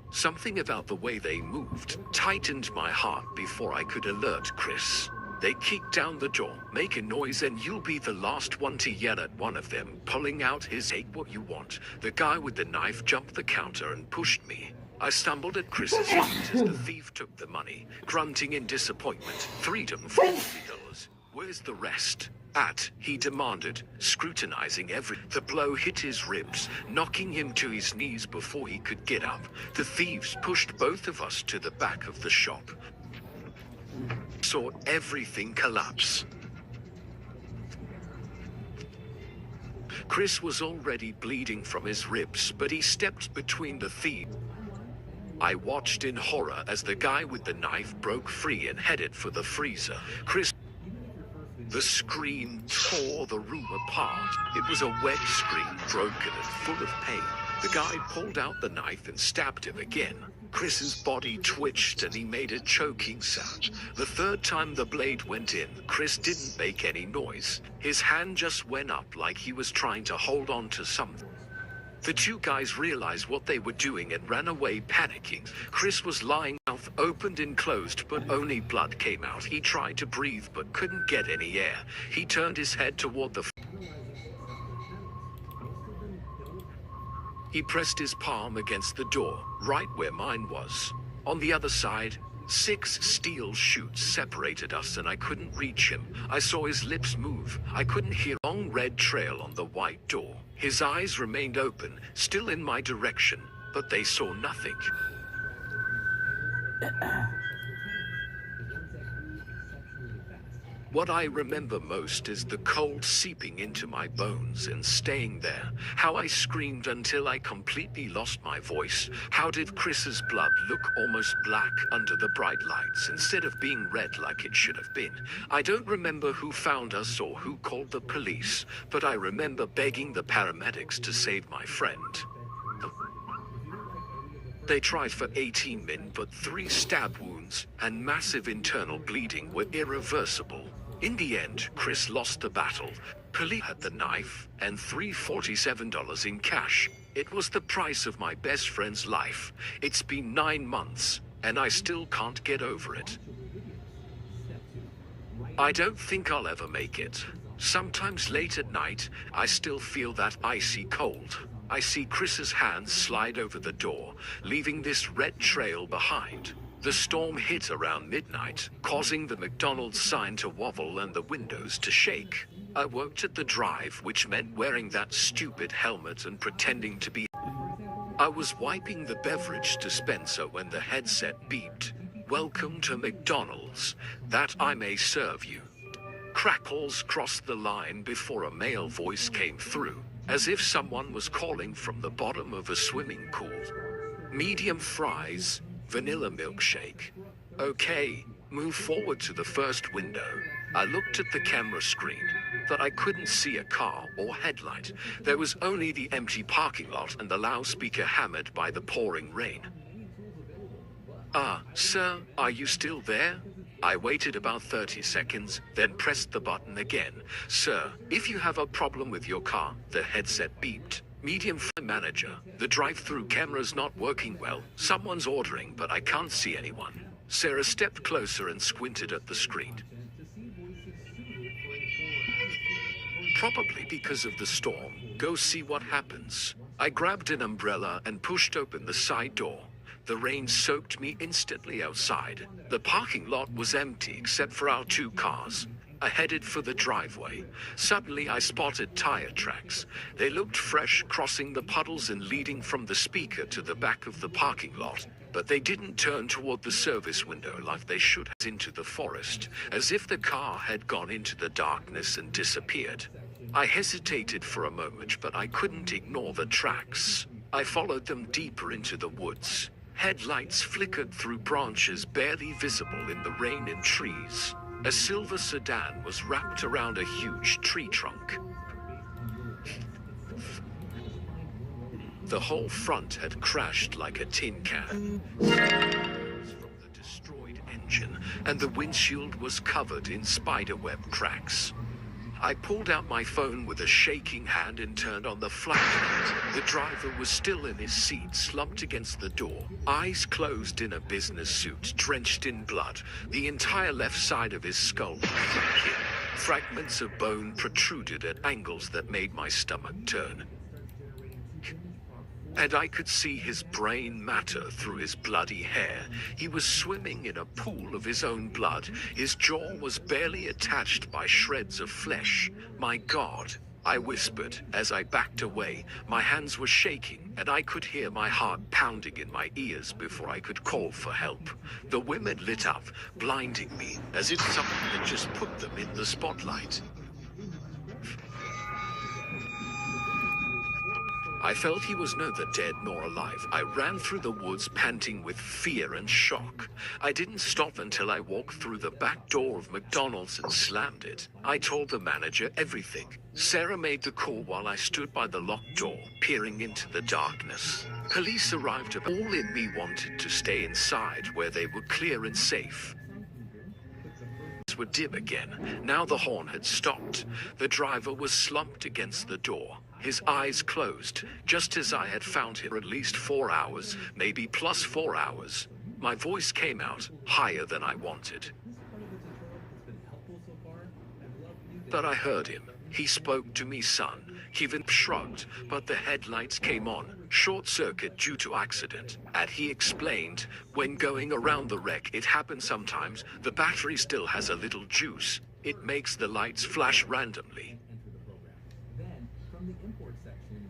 Something about the way they moved tightened my heart before I could alert Chris. They kicked down the door, make a noise, and you'll be the last one to yell at one of them, pulling out his "take what you want." The guy with the knife jumped the counter and pushed me. I stumbled at Chris's feet as the thief took the money, grunting in disappointment. "Freedom for $40. Where's the rest?" He demanded, scrutinizing The blow hit his ribs, knocking him to his knees before he could get up. The thieves pushed both of us to the back of the shop. Saw everything collapse. Chris was already bleeding from his ribs, but he stepped between the thieves. I watched in horror as the guy with the knife broke free and headed for the freezer. The scream tore the room apart. It was a wet scream, broken and full of pain. The guy pulled out the knife and stabbed him again. Chris's body twitched and he made a choking sound. The third time the blade went in, Chris didn't make any noise. His hand just went up like he was trying to hold on to something. The 2 guys realized what they were doing and ran away panicking. Chris was lying, mouth opened and closed, but only blood came out. He tried to breathe but couldn't get any air. He turned his head toward the He pressed his palm against the door, right where mine was. On the other side, 6 steel chutes separated us and I couldn't reach him. I saw his lips move. I couldn't hear a long red trail on the white door. His eyes remained open, still in my direction, but they saw nothing. What I remember most is the cold seeping into my bones and staying there. How I screamed until I completely lost my voice. How did Chris's blood look almost black under the bright lights instead of being red like it should have been? I don't remember who found us or who called the police, but I remember begging the paramedics to save my friend. They tried for 18 minutes, but 3 stab wounds and massive internal bleeding were irreversible. In the end, Chris lost the battle. Police had the knife and $347 in cash. It was the price of my best friend's life. It's been 9 months, and I still can't get over it. I don't think I'll ever make it. Sometimes late at night, I still feel that icy cold. I see Chris's hands slide over the door, leaving this red trail behind. The storm hit around midnight, causing the McDonald's sign to wobble and the windows to shake. I worked at the drive, which meant wearing that stupid helmet and pretending to be. I was wiping the beverage dispenser when the headset beeped. "Welcome to McDonald's. That I may serve you." Crackles crossed the line before a male voice came through, as if someone was calling from the bottom of a swimming pool. "Medium fries, vanilla milkshake." "Okay, move forward to the first window." I looked at the camera screen, but I couldn't see a car or headlight. There was only the empty parking lot and the loudspeaker hammered by the pouring rain. "Sir, are you still there?" I waited about 30 seconds, then pressed the button again. Sir, if you have a problem with your car, the headset beeped. Medium manager, the drive-through camera's not working well. Someone's ordering, but I can't see anyone. Sarah stepped closer and squinted at the screen. Probably because of the storm. Go see what happens. I grabbed an umbrella and pushed open the side door. The rain soaked me instantly outside. The parking lot was empty except for our 2 cars. I headed for the driveway. Suddenly I spotted tire tracks. They looked fresh, crossing the puddles and leading from the speaker to the back of the parking lot. But they didn't turn toward the service window like they should have, into the forest, as if the car had gone into the darkness and disappeared. I hesitated for a moment, but I couldn't ignore the tracks. I followed them deeper into the woods. Headlights flickered through branches barely visible in the rain and trees. A silver sedan was wrapped around a huge tree trunk. The whole front had crashed like a tin can from the destroyed engine, and the windshield was covered in spiderweb cracks. I pulled out my phone with a shaking hand and turned on the flashlight. The driver was still in his seat, slumped against the door, eyes closed in a business suit, drenched in blood. The entire left side of his skull was in. Fragments of bone protruded at angles that made my stomach turn. And I could see his brain matter through his bloody hair. He was swimming in a pool of his own blood. His jaw was barely attached by shreds of flesh. My God, I whispered as I backed away. My hands were shaking, and I could hear my heart pounding in my ears before I could call for help. The women lit up, blinding me, as if someone had just put them in the spotlight. I felt he was neither dead nor alive. I ran through the woods panting with fear and shock. I didn't stop until I walked through the back door of McDonald's and slammed it. I told the manager everything. Sarah made the call while I stood by the locked door, peering into the darkness. Police arrived. All in me wanted to stay inside where they were clear and safe. Were dim again. Now the horn had stopped. The driver was slumped against the door, his eyes closed, just as I had found him. At least 4 hours, maybe plus 4 hours. My voice came out, higher than I wanted. But I heard him. He spoke to me, son. He even shrugged, but the headlights came on. Short circuit due to accident. And he explained, when going around the wreck, it happens sometimes. The battery still has a little juice. It makes the lights flash randomly.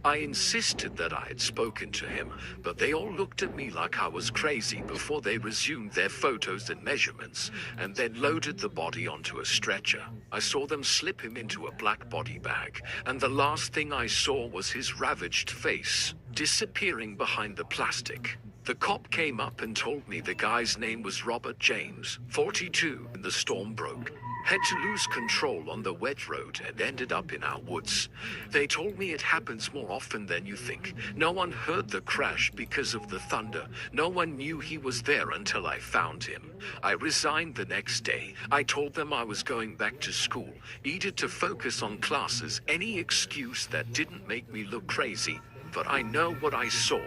I insisted that I had spoken to him, but they all looked at me like I was crazy before they resumed their photos and measurements, and then loaded the body onto a stretcher. I saw them slip him into a black body bag, and the last thing I saw was his ravaged face, disappearing behind the plastic. The cop came up and told me the guy's name was Robert James, 42, and the storm broke. Had to lose control on the wet road and ended up in our woods. They told me it happens more often than you think. No one heard the crash because of the thunder. No one knew he was there until I found him. I resigned the next day. I told them I was going back to school, needed to focus on classes, any excuse that didn't make me look crazy. But I know what I saw,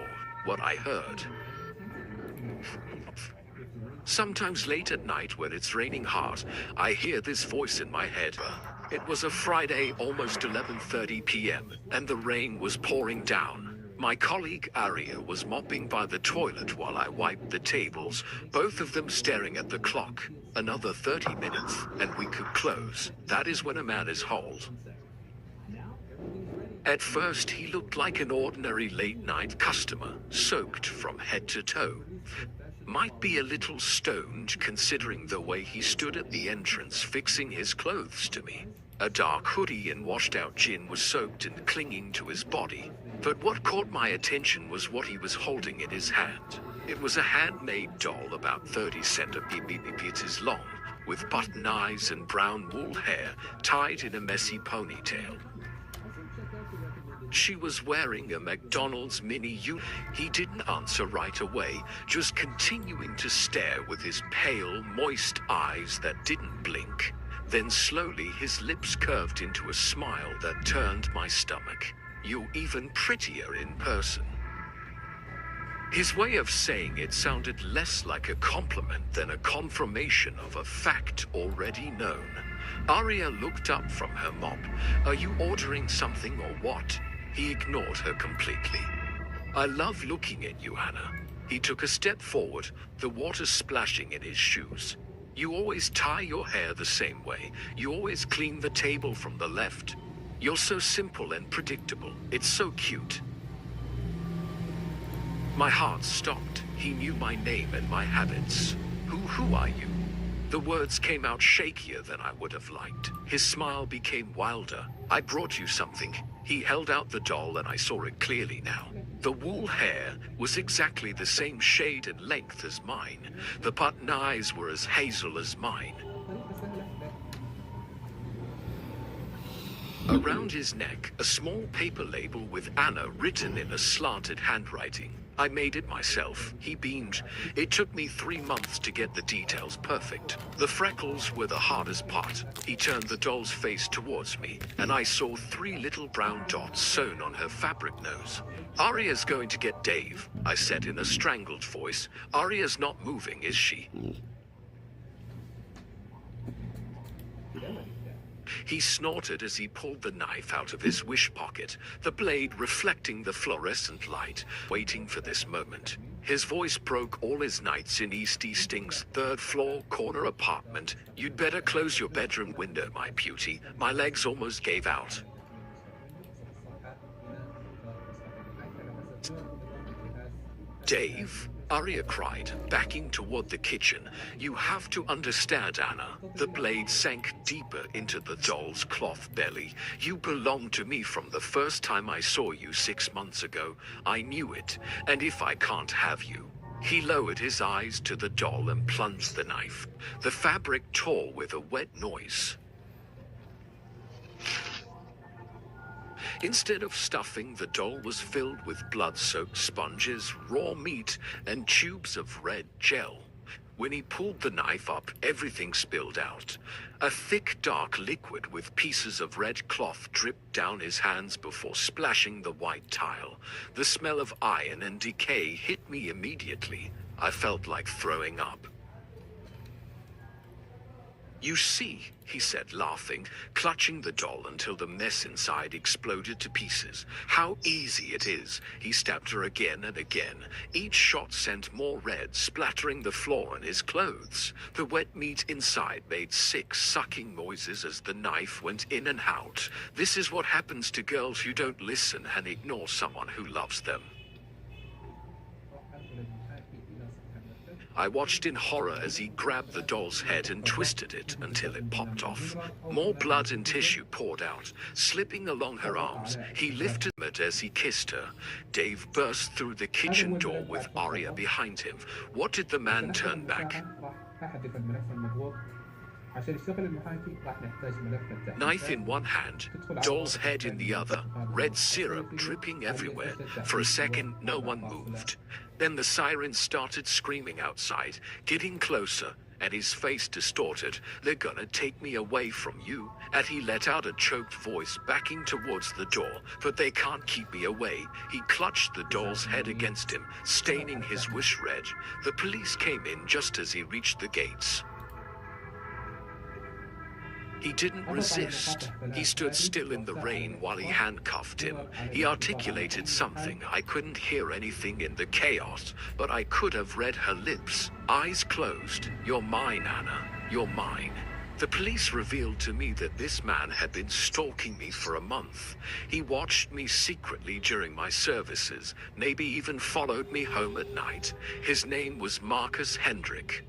what I heard. Sometimes late at night when it's raining hard, I hear this voice in my head. It was a Friday, almost 11:30 p.m., and the rain was pouring down. My colleague Aria was mopping by the toilet while I wiped the tables, both of them staring at the clock. Another 30 minutes, and we could close. That is when a man is hauled. At first, he looked like an ordinary late-night customer, soaked from head to toe. Might be a little stoned considering the way he stood at the entrance fixing his clothes to me. A dark hoodie and washed-out gin was soaked and clinging to his body. But what caught my attention was what he was holding in his hand. It was a handmade doll about 30 centimeters long, with button eyes and brown wool hair tied in a messy ponytail. She was wearing a McDonald's mini U. He didn't answer right away, just continuing to stare with his pale, moist eyes that didn't blink. Then slowly his lips curved into a smile that turned my stomach. "You're even prettier in person." His way of saying it sounded less like a compliment than a confirmation of a fact already known. Arya looked up from her mop. "Are you ordering something or what?" He ignored her completely. "I love looking at you, Anna." He took a step forward, the water splashing in his shoes. "You always tie your hair the same way. You always clean the table from the left. You're so simple and predictable. It's so cute." My heart stopped. He knew my name and my habits. Who are you?" The words came out shakier than I would have liked. His smile became wilder. "I brought you something." He held out the doll and I saw it clearly now. The wool hair was exactly the same shade and length as mine. The button eyes were as hazel as mine. Around his neck, a small paper label with Anna written in a slanted handwriting. "I made it myself," he beamed. "It took me 3 months to get the details perfect. The freckles were the hardest part." He turned the doll's face towards me, and I saw 3 little brown dots sewn on her fabric nose. "Arya's going to get Dave," I said in a strangled voice. "Arya's not moving, is she?" He snorted as he pulled the knife out of his wish pocket, the blade reflecting the fluorescent light, waiting for this moment. His voice broke all his nights in East Easting's 3rd floor corner apartment. "You'd better close your bedroom window, my beauty. My legs almost gave out." "Dave?" Arya cried, backing toward the kitchen. "You have to understand, Anna." The blade sank deeper into the doll's cloth belly. "You belong to me from the first time I saw you 6 months ago. I knew it, and if I can't have you..." He lowered his eyes to the doll and plunged the knife. The fabric tore with a wet noise. Instead of stuffing, the doll was filled with blood-soaked sponges, raw meat, and tubes of red gel. When he pulled the knife up, everything spilled out. A thick, dark liquid with pieces of red cloth dripped down his hands before splashing the white tile. The smell of iron and decay hit me immediately. I felt like throwing up. "You see," he said, laughing, clutching the doll until the mess inside exploded to pieces. "How easy it is." He stabbed her again and again. Each shot sent more red, splattering the floor and his clothes. The wet meat inside made sick, sucking noises as the knife went in and out. This is what happens to girls who don't listen and ignore someone who loves them. I watched in horror as he grabbed the doll's head and twisted it until it popped off. More blood and tissue poured out, slipping along her arms. He lifted it as he kissed her. Dave burst through the kitchen door with Arya behind him. What did the man turn back? Knife in one hand, doll's head in the other, red syrup dripping everywhere. For a second, no one moved. Then the sirens started screaming outside, getting closer, and his face distorted. "They're gonna take me away from you." And he let out a choked voice, backing towards the door. "But they can't keep me away." He clutched the doll's head against him, staining his wish red. The police came in just as he reached the gates. He didn't resist. He stood still in the rain while he handcuffed him. He articulated something. I couldn't hear anything in the chaos, but I could have read her lips. Eyes closed. "You're mine, Anna. You're mine." The police revealed to me that this man had been stalking me for a month. He watched me secretly during my services, maybe even followed me home at night. His name was Marcus Hendrick.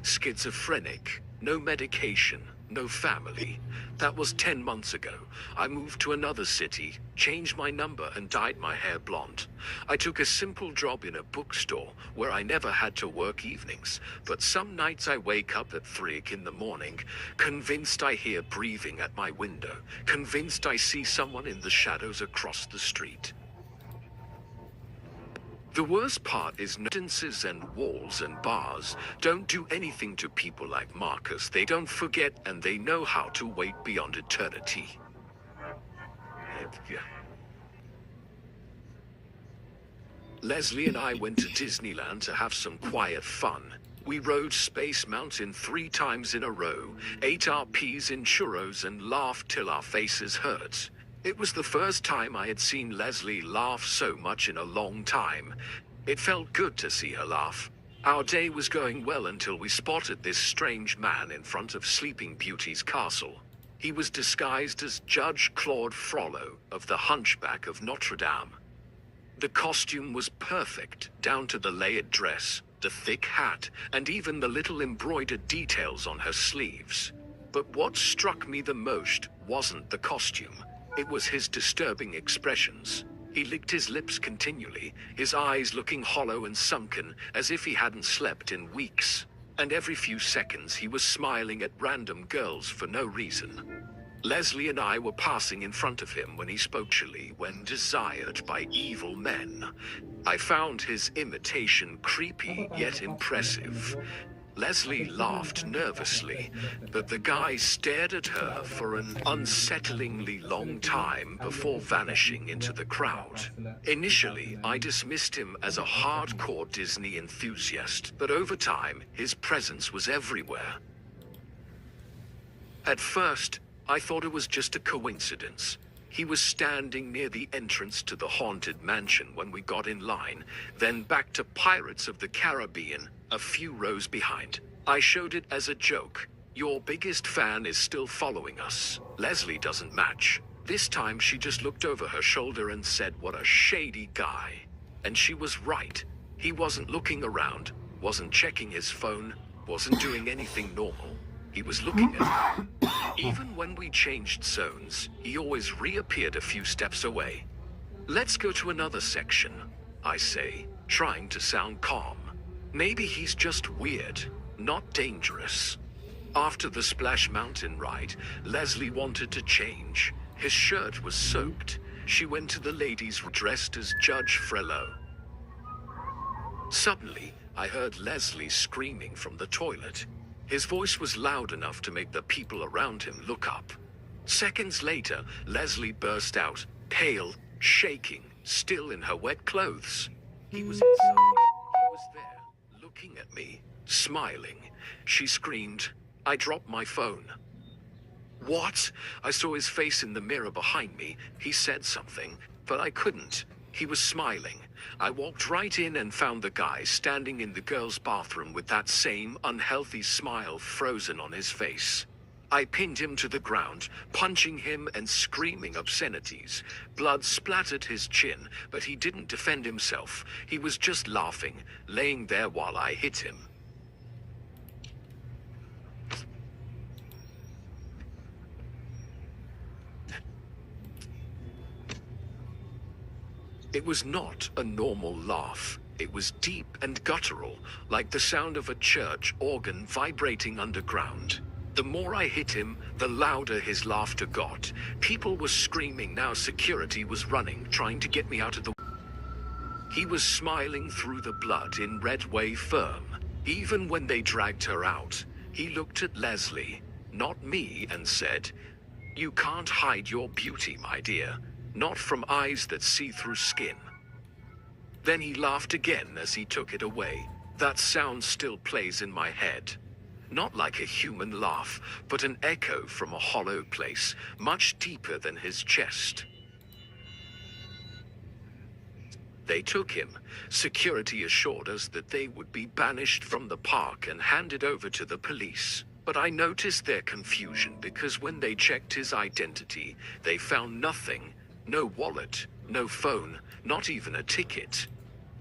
Schizophrenic. No medication, no family. That was 10 months ago. I moved to another city, changed my number and dyed my hair blonde. I took a simple job in a bookstore where I never had to work evenings, but some nights I wake up at 3 in the morning, convinced I hear breathing at my window, convinced I see someone in the shadows across the street. The worst part is fences and walls and bars don't do anything to people like Marcus. They don't forget and they know how to wait beyond eternity. Leslie and I went to Disneyland to have some quiet fun. We rode Space Mountain 3 times in a row, ate our peas in churros and laughed till our faces hurt. It was the first time I had seen Leslie laugh so much in a long time. It felt good to see her laugh. Our day was going well until we spotted this strange man in front of Sleeping Beauty's castle. He was disguised as Judge Claude Frollo of the Hunchback of Notre Dame. The costume was perfect, down to the layered dress, the thick hat, and even the little embroidered details on her sleeves. But what struck me the most wasn't the costume. It was his disturbing expressions. He licked his lips continually, his eyes looking hollow and sunken, as if he hadn't slept in weeks. And every few seconds he was smiling at random girls for no reason. Leslie and I were passing in front of him when he spoke chilly when desired by evil men. I found his imitation creepy yet impressive. Leslie laughed nervously, but the guy stared at her for an unsettlingly long time before vanishing into the crowd. Initially, I dismissed him as a hardcore Disney enthusiast, but over time, his presence was everywhere. At first, I thought it was just a coincidence. He was standing near the entrance to the haunted mansion when we got in line, then back to Pirates of the Caribbean, a few rows behind. I showed it as a joke. Your biggest fan is still following us. Leslie doesn't match. This time she just looked over her shoulder and said, "What a shady guy." And she was right. He wasn't looking around, wasn't checking his phone, wasn't doing anything normal. He was looking at her. Even when we changed zones, he always reappeared a few steps away. "Let's go to another section," I say, trying to sound calm. Maybe he's just weird, not dangerous. After the Splash Mountain ride, Leslie wanted to change. His shirt was soaked. She went to the ladies dressed as Judge Frollo. Suddenly, I heard Leslie screaming from the toilet. His voice was loud enough to make the people around him look up. Seconds later, Leslie burst out, pale, shaking, still in her wet clothes. He was inside. He was there, looking at me, smiling. She screamed. I dropped my phone. "What?" I saw his face in the mirror behind me. He said something, but I couldn't. He was smiling. I walked right in and found the guy standing in the girls' bathroom with that same unhealthy smile frozen on his face. I pinned him to the ground, punching him and screaming obscenities. Blood splattered his chin, but he didn't defend himself. He was just laughing, laying there while I hit him. It was not a normal laugh. It was deep and guttural, like the sound of a church organ vibrating underground. The more I hit him, the louder his laughter got. People were screaming now. Security was running, trying to get me out of the... He was smiling through the blood in red way firm. Even when they dragged her out, he looked at Leslie, not me, and said, "You can't hide your beauty, my dear. Not from eyes that see through skin." Then he laughed again as he took it away. That sound still plays in my head. Not like a human laugh, but an echo from a hollow place, much deeper than his chest. They took him. Security assured us that they would be banished from the park and handed over to the police. But I noticed their confusion because when they checked his identity, they found nothing. No wallet, no phone, not even a ticket.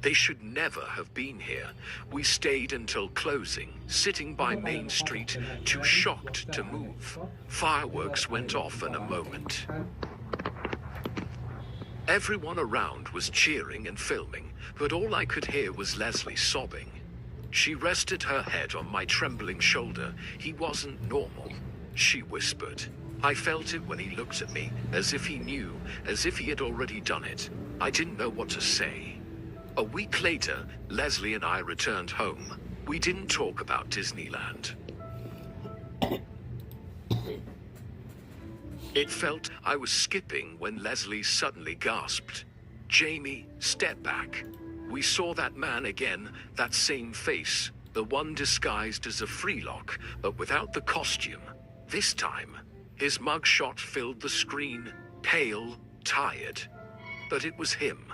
They should never have been here. We stayed until closing, sitting by Main Street, too shocked to move. Fireworks went off in a moment. Everyone around was cheering and filming, but all I could hear was Leslie sobbing. She rested her head on my trembling shoulder. He wasn't normal, she whispered. I felt it when he looked at me, as if he knew, as if he had already done it. I didn't know what to say. A week later, Leslie and I returned home. We didn't talk about Disneyland. It felt I was skipping when Leslie suddenly gasped. Jamie, step back. We saw that man again, that same face, the one disguised as a Freelock, but without the costume. This time, his mugshot filled the screen, pale, tired. But it was him.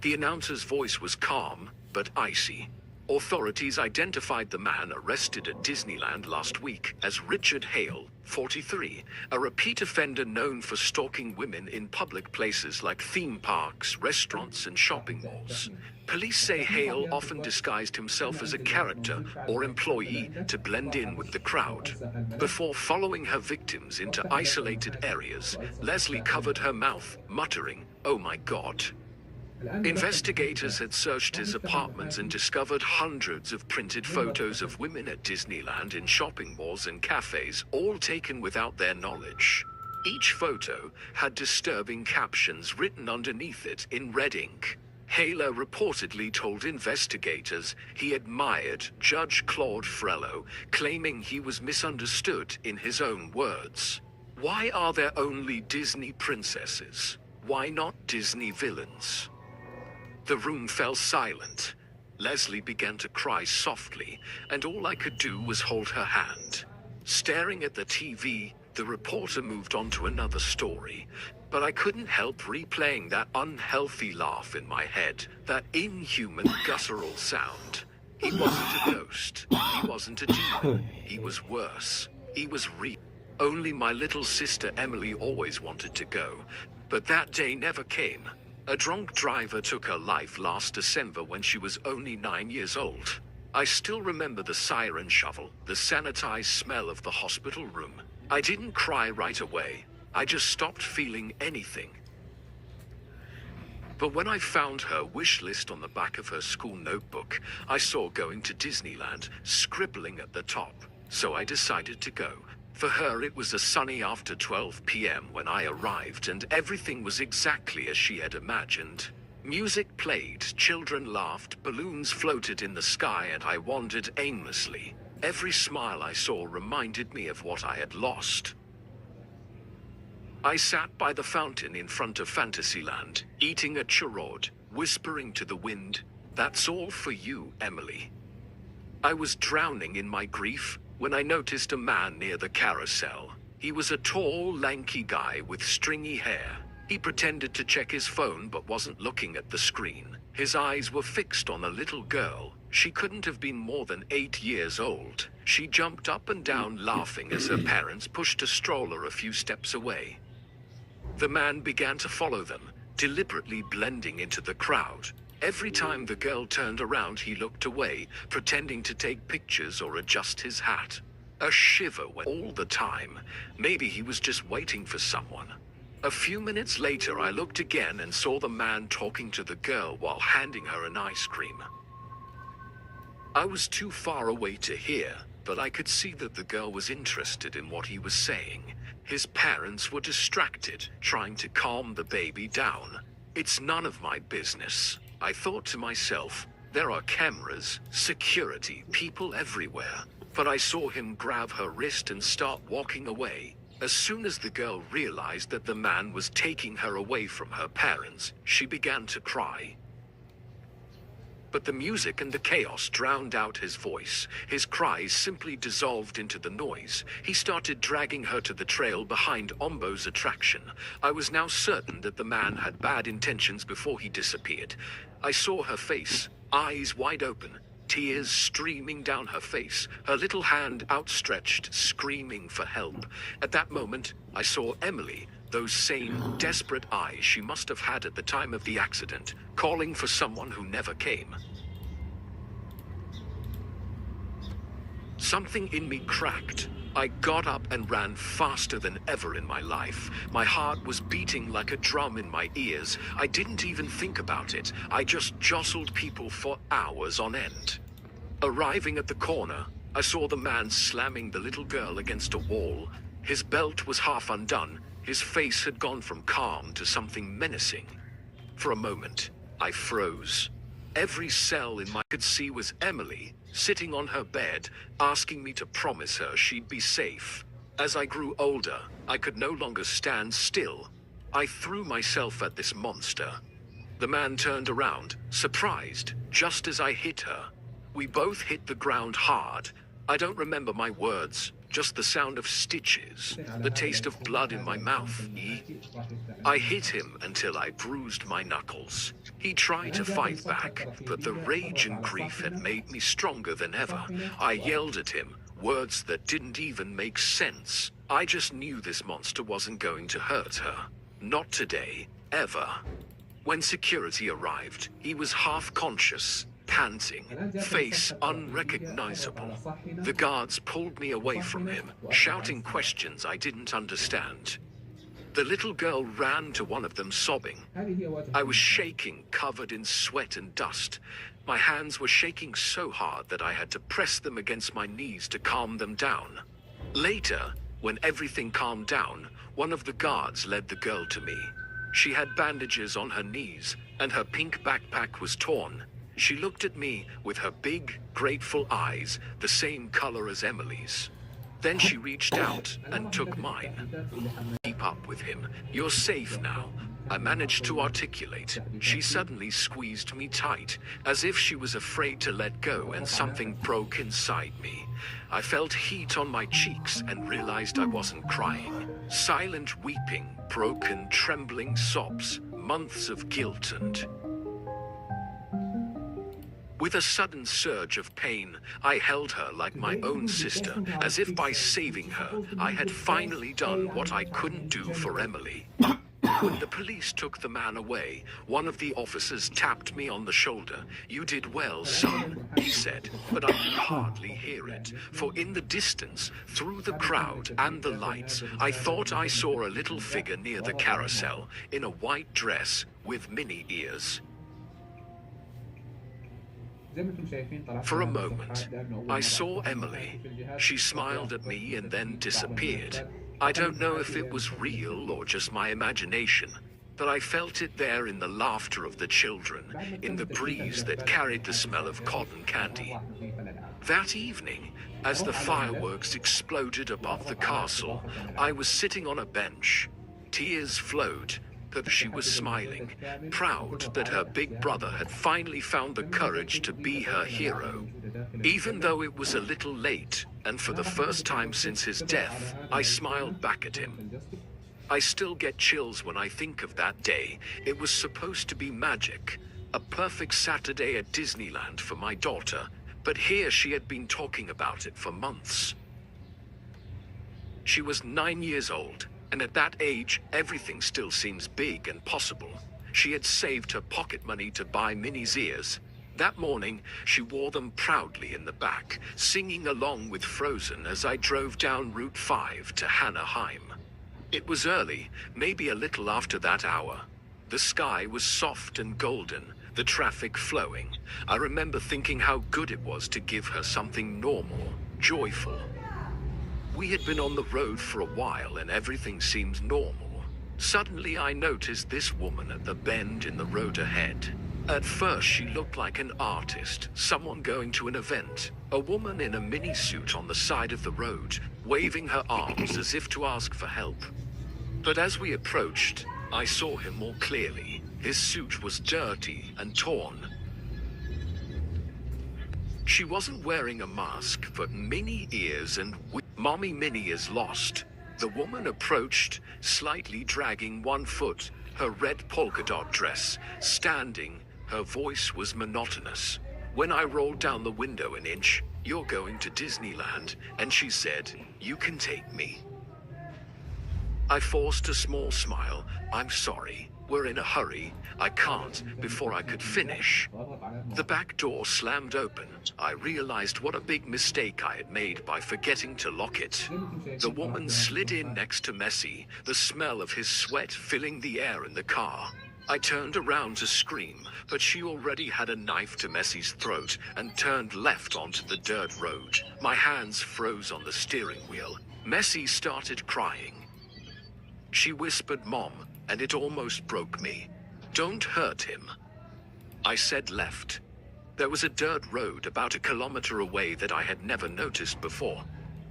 The announcer's voice was calm, but icy. Authorities identified the man arrested at Disneyland last week as Richard Hale, 43, a repeat offender known for stalking women in public places like theme parks, restaurants, and shopping malls. Police say Hale often disguised himself as a character or employee to blend in with the crowd. Before following her victims into isolated areas, Leslie covered her mouth, muttering, "Oh my God." Investigators had searched his apartments and discovered hundreds of printed photos of women at Disneyland in shopping malls and cafes, all taken without their knowledge. Each photo had disturbing captions written underneath it in red ink. Halo reportedly told investigators he admired Judge Claude Frello, claiming he was misunderstood in his own words. Why are there only Disney princesses? Why not Disney villains? The room fell silent. Leslie began to cry softly, and all I could do was hold her hand. Staring at the TV, the reporter moved on to another story, but I couldn't help replaying that unhealthy laugh in my head, that inhuman guttural sound. He wasn't a ghost. He wasn't a demon. He was worse. He was real. Only my little sister Emily always wanted to go, but that day never came. A drunk driver took her life last December when she was only 9 years old. I still remember the siren shovel, the sanitized smell of the hospital room. I didn't cry right away. I just stopped feeling anything. But when I found her wish list on the back of her school notebook, I saw going to Disneyland, scribbling at the top. So I decided to go. For her, it was a sunny after 12 p.m. when I arrived, and everything was exactly as she had imagined. Music played, children laughed, balloons floated in the sky, and I wandered aimlessly. Every smile I saw reminded me of what I had lost. I sat by the fountain in front of Fantasyland, eating a churrod, whispering to the wind, "That's all for you, Emily." I was drowning in my grief when I noticed a man near the carousel. He was a tall, lanky guy with stringy hair. He pretended to check his phone but wasn't looking at the screen. His eyes were fixed on a little girl. She couldn't have been more than 8 years old. She jumped up and down laughing as her parents pushed a stroller a few steps away. The man began to follow them, deliberately blending into the crowd. Every time the girl turned around, he looked away, pretending to take pictures or adjust his hat. A shiver went all the time. Maybe he was just waiting for someone. A few minutes later, I looked again and saw the man talking to the girl while handing her an ice cream. I was too far away to hear, but I could see that the girl was interested in what he was saying. His parents were distracted, trying to calm the baby down. It's none of my business. I thought to myself, there are cameras, security, people everywhere. But I saw him grab her wrist and start walking away. As soon as the girl realized that the man was taking her away from her parents, she began to cry. But the music and the chaos drowned out his voice. His cries simply dissolved into the noise. He started dragging her to the trail behind Ombo's attraction. I was now certain that the man had bad intentions before he disappeared. I saw her face, eyes wide open, tears streaming down her face, her little hand outstretched, screaming for help. At that moment, I saw Emily, Those same desperate eyes she must have had at the time of the accident, calling for someone who never came. Something in me cracked. I got up and ran faster than ever in my life. My heart was beating like a drum in my ears. I didn't even think about it. I just jostled people for hours on end. Arriving at the corner, I saw the man slamming the little girl against a wall. His belt was half undone. His face had gone from calm to something menacing. For a moment, I froze. Every cell in my could see was Emily, sitting on her bed, asking me to promise her she'd be safe. As I grew older, I could no longer stand still. I threw myself at this monster. The man turned around, surprised, just as I hit her. We both hit the ground hard. I don't remember my words, just the sound of stitches, the taste of blood in my mouth. I hit him until I bruised my knuckles. He tried to fight back, but the rage and grief had made me stronger than ever. I yelled at him, words that didn't even make sense. I just knew this monster wasn't going to hurt her. Not today, ever. When security arrived, he was half conscious, panting, face unrecognizable. The guards pulled me away from him, shouting questions I didn't understand. The little girl ran to one of them sobbing. I was shaking, covered in sweat and dust. My hands were shaking so hard that I had to press them against my knees to calm them down. Later, when everything calmed down, one of the guards led the girl to me. She had bandages on her knees, and her pink backpack was torn. She looked at me with her big, grateful eyes, the same color as Emily's. Then she reached out and took mine. Keep up with him. You're safe now. I managed to articulate. She suddenly squeezed me tight, as if she was afraid to let go, and something broke inside me. I felt heat on my cheeks and realized I wasn't crying. Silent weeping, broken, trembling sobs, months of guilt and... With a sudden surge of pain, I held her like my own sister, as if by saving her, I had finally done what I couldn't do for Emily. When the police took the man away, one of the officers tapped me on the shoulder. "You did well, son," he said, but I could hardly hear it, for in the distance, through the crowd and the lights, I thought I saw a little figure near the carousel, in a white dress with mini ears. For a moment, I saw Emily. She smiled at me and then disappeared. I don't know if it was real or just my imagination, but I felt it there in the laughter of the children, in the breeze that carried the smell of cotton candy. That evening, as the fireworks exploded above the castle, I was sitting on a bench. Tears flowed, but she was smiling, proud that her big brother had finally found the courage to be her hero. Even though it was a little late, and for the first time since his death, I smiled back at him. I still get chills when I think of that day. It was supposed to be magic, a perfect Saturday at Disneyland for my daughter, but here she had been talking about it for months. She was 9 years old, and at that age, everything still seems big and possible. She had saved her pocket money to buy Minnie's ears. That morning, she wore them proudly in the back, singing along with Frozen as I drove down Route 5 to Anaheim. It was early, maybe a little after that hour. The sky was soft and golden, the traffic flowing. I remember thinking how good it was to give her something normal, joyful. We had been on the road for a while and everything seemed normal. Suddenly I noticed this woman at the bend in the road ahead. At first she looked like an artist, someone going to an event. A woman in a mini suit on the side of the road, waving her arms as if to ask for help. But as we approached, I saw him more clearly. His suit was dirty and torn. She wasn't wearing a mask, but mini ears and Mommy Minnie is lost. The woman approached, slightly dragging one foot, her red polka dot dress, standing. Her voice was monotonous. When I rolled down the window an inch, "You're going to Disneyland," and she said, "You can take me." I forced a small smile. I'm sorry. We're in a hurry. I can't, before I could finish. The back door slammed open. I realized what a big mistake I had made by forgetting to lock it. The woman slid in next to Messi, the smell of his sweat filling the air in the car. I turned around to scream, but she already had a knife to Messi's throat and turned left onto the dirt road. My hands froze on the steering wheel. Messi started crying. She whispered, "Mom," and it almost broke me. "Don't hurt him." I said left. There was a dirt road about a kilometer away that I had never noticed before.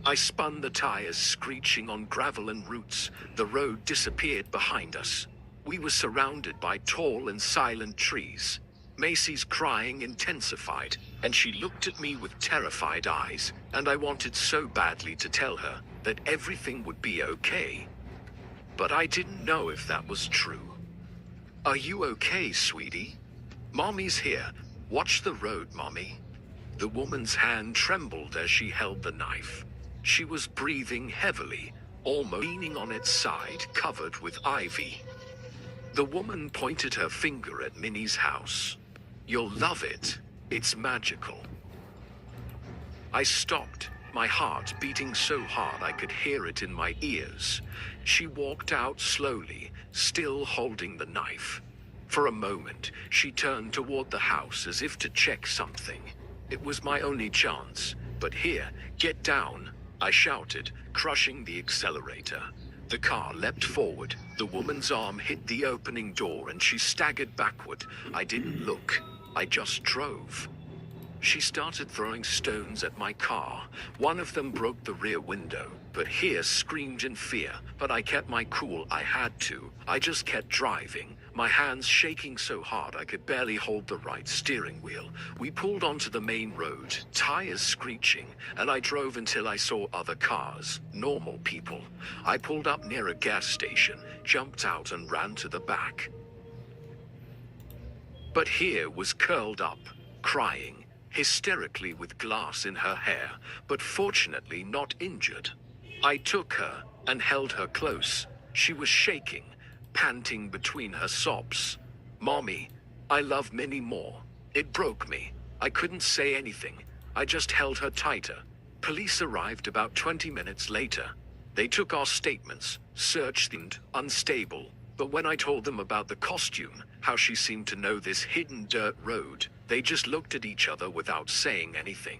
I spun the tires screeching on gravel and roots. The road disappeared behind us. We were surrounded by tall and silent trees. Macy's crying intensified, and she looked at me with terrified eyes, and I wanted so badly to tell her that everything would be okay. But I didn't know if that was true. "Are you okay, sweetie? Mommy's here. Watch the road, Mommy." The woman's hand trembled as she held the knife. She was breathing heavily, almost leaning on its side, covered with ivy. The woman pointed her finger at Minnie's house. "You'll love it. It's magical." I stopped, my heart beating so hard I could hear it in my ears. She walked out slowly, still holding the knife. For a moment, she turned toward the house as if to check something. It was my only chance. "But here, get down," I shouted, crushing the accelerator. The car leapt forward. The woman's arm hit the opening door and she staggered backward. I didn't look. I just drove. She started throwing stones at my car. One of them broke the rear window, but here screamed in fear. But I kept my cool. I had to. I just kept driving, my hands shaking so hard I could barely hold the right steering wheel. We pulled onto the main road, tires screeching, and I drove until I saw other cars, normal people. I pulled up near a gas station, jumped out and ran to the back. But here was curled up, crying, hysterically with glass in her hair, but fortunately not injured. I took her and held her close. She was shaking, panting between her sobs. "Mommy, I love Minnie more." It broke me. I couldn't say anything. I just held her tighter. Police arrived about 20 minutes later. They took our statements, searched and unstable. But when I told them about the costume, how she seemed to know this hidden dirt road, they just looked at each other without saying anything.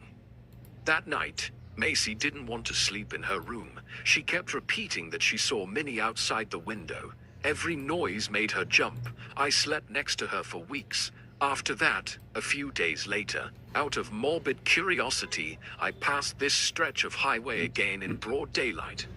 That night, Macy didn't want to sleep in her room. She kept repeating that she saw Minnie outside the window. Every noise made her jump. I slept next to her for weeks. After that, a few days later, out of morbid curiosity, I passed this stretch of highway again in broad daylight.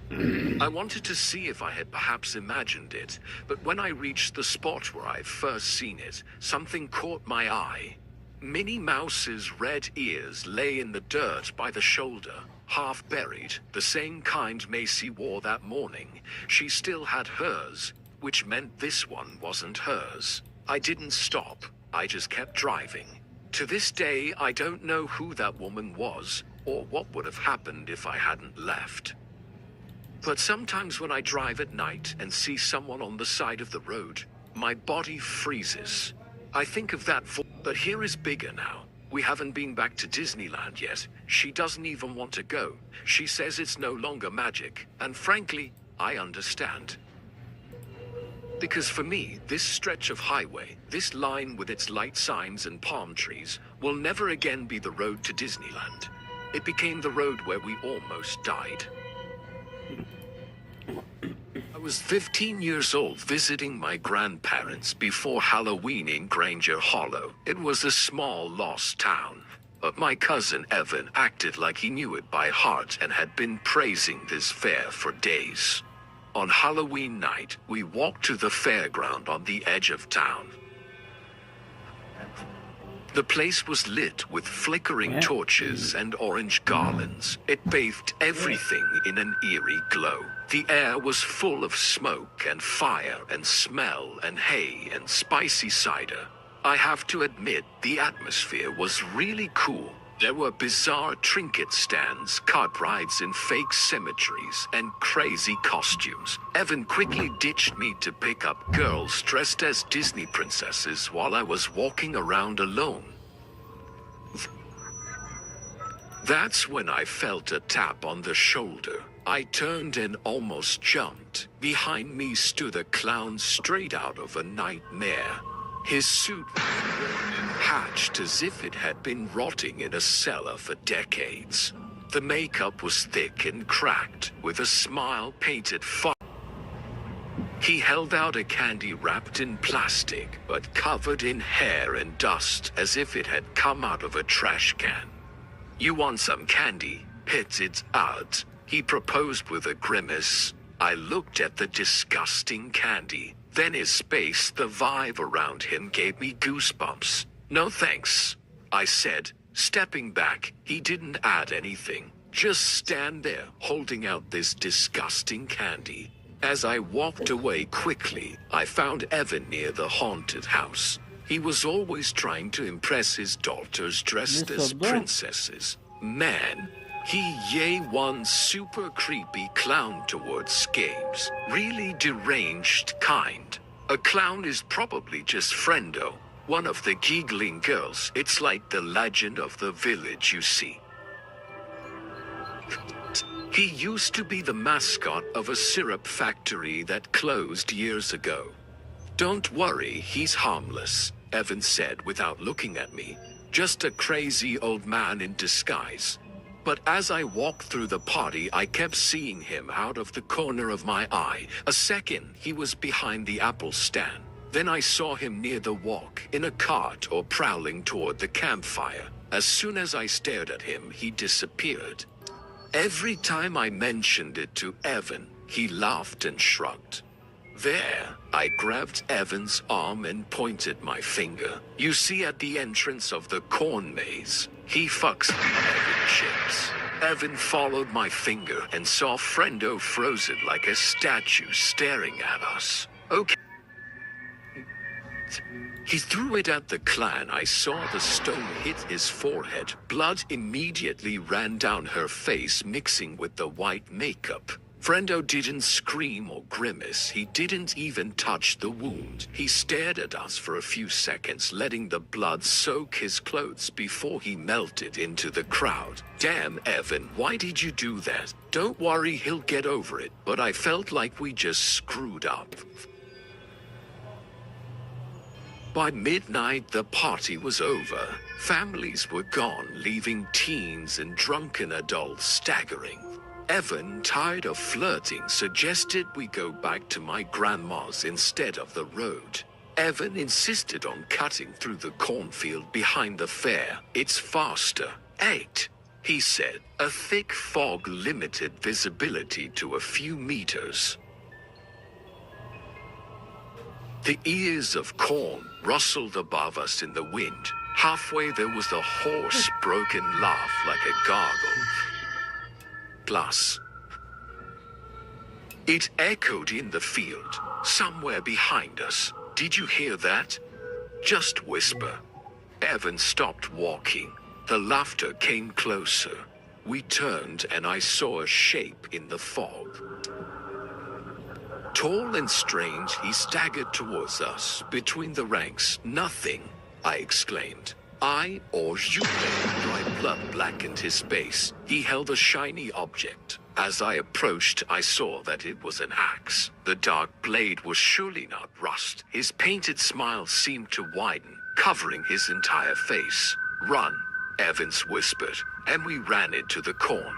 I wanted to see if I had perhaps imagined it, but when I reached the spot where I'd first seen it, something caught my eye. Minnie Mouse's red ears lay in the dirt by the shoulder, half buried, the same kind Macy wore that morning. She still had hers, which meant this one wasn't hers. I didn't stop. I just kept driving. To this day, I don't know who that woman was, or what would have happened if I hadn't left. But sometimes when I drive at night and see someone on the side of the road, my body freezes. I think of that but here is bigger now. We haven't been back to Disneyland yet. She doesn't even want to go. She says it's no longer magic, and frankly, I understand. Because for me, this stretch of highway, this line with its light signs and palm trees, will never again be the road to Disneyland. It became the road where we almost died. I was 15 years old visiting my grandparents before Halloween in Granger Hollow. It was a small, lost town. But my cousin Evan acted like he knew it by heart and had been praising this fair for days. On Halloween night, we walked to the fairground on the edge of town. The place was lit with flickering torches and orange garlands. It bathed everything in an eerie glow. The air was full of smoke and fire and smell and hay and spicy cider. I have to admit, the atmosphere was really cool. There were bizarre trinket stands, cart rides in fake cemeteries, and crazy costumes. Evan quickly ditched me to pick up girls dressed as Disney princesses while I was walking around alone. That's when I felt a tap on the shoulder. I turned and almost jumped. Behind me stood a clown straight out of a nightmare. His suit was worn and patched as if it had been rotting in a cellar for decades. The makeup was thick and cracked, with a smile painted far. He held out a candy wrapped in plastic, but covered in hair and dust, as if it had come out of a trash can. "You want some candy? Spit it out," he proposed with a grimace. I looked at the disgusting candy. Then his face, the vibe around him gave me goosebumps. "No thanks," I said, stepping back. He didn't add anything. Just stand there, holding out this disgusting candy. As I walked away quickly, I found Evan near the haunted house. He was always trying to impress his daughters dressed as princesses. Man, he one super creepy clown towards games. Really deranged kind. A clown is probably just Friendo, one of the giggling girls. It's like the legend of the village, you see. He used to be the mascot of a syrup factory that closed years ago. "Don't worry, he's harmless," Evan said without looking at me. "Just a crazy old man in disguise." But as I walked through the party, I kept seeing him out of the corner of my eye. A second, he was behind the apple stand. Then I saw him near the walk, in a cart or prowling toward the campfire. As soon as I stared at him, he disappeared. Every time I mentioned it to Evan, he laughed and shrugged. There, I grabbed Evan's arm and pointed my finger. "You see at the entrance of the corn maze, he fucks the Evan chips." Evan followed my finger and saw Friendo frozen like a statue staring at us. "Okay." He threw it at the clan. I saw the stone hit his forehead. Blood immediately ran down her face, mixing with the white makeup. Friendo didn't scream or grimace. He didn't even touch the wound. He stared at us for a few seconds, letting the blood soak his clothes before he melted into the crowd. "Damn, Evan, why did you do that?" "Don't worry, he'll get over it." But I felt like we just screwed up. By midnight, the party was over. Families were gone, leaving teens and drunken adults staggering. Evan, tired of flirting, suggested we go back to my grandma's instead of the road. Evan insisted on cutting through the cornfield behind the fair. "It's faster." "8," he said. A thick fog limited visibility to a few meters. The ears of corn rustled above us in the wind. Halfway there was the hoarse, broken laugh like a gargle. Plus, it echoed in the field, somewhere behind us. "Did you hear that?" "Just whisper." Evan stopped walking. The laughter came closer. We turned and I saw a shape in the fog. Tall and strange, he staggered towards us. Between the ranks, "Nothing," I exclaimed. "I or you." Dry blood blackened his face. He held a shiny object. As I approached, I saw that it was an axe. The dark blade was surely not rust. His painted smile seemed to widen, covering his entire face. "Run," Evans whispered, and we ran into the corn.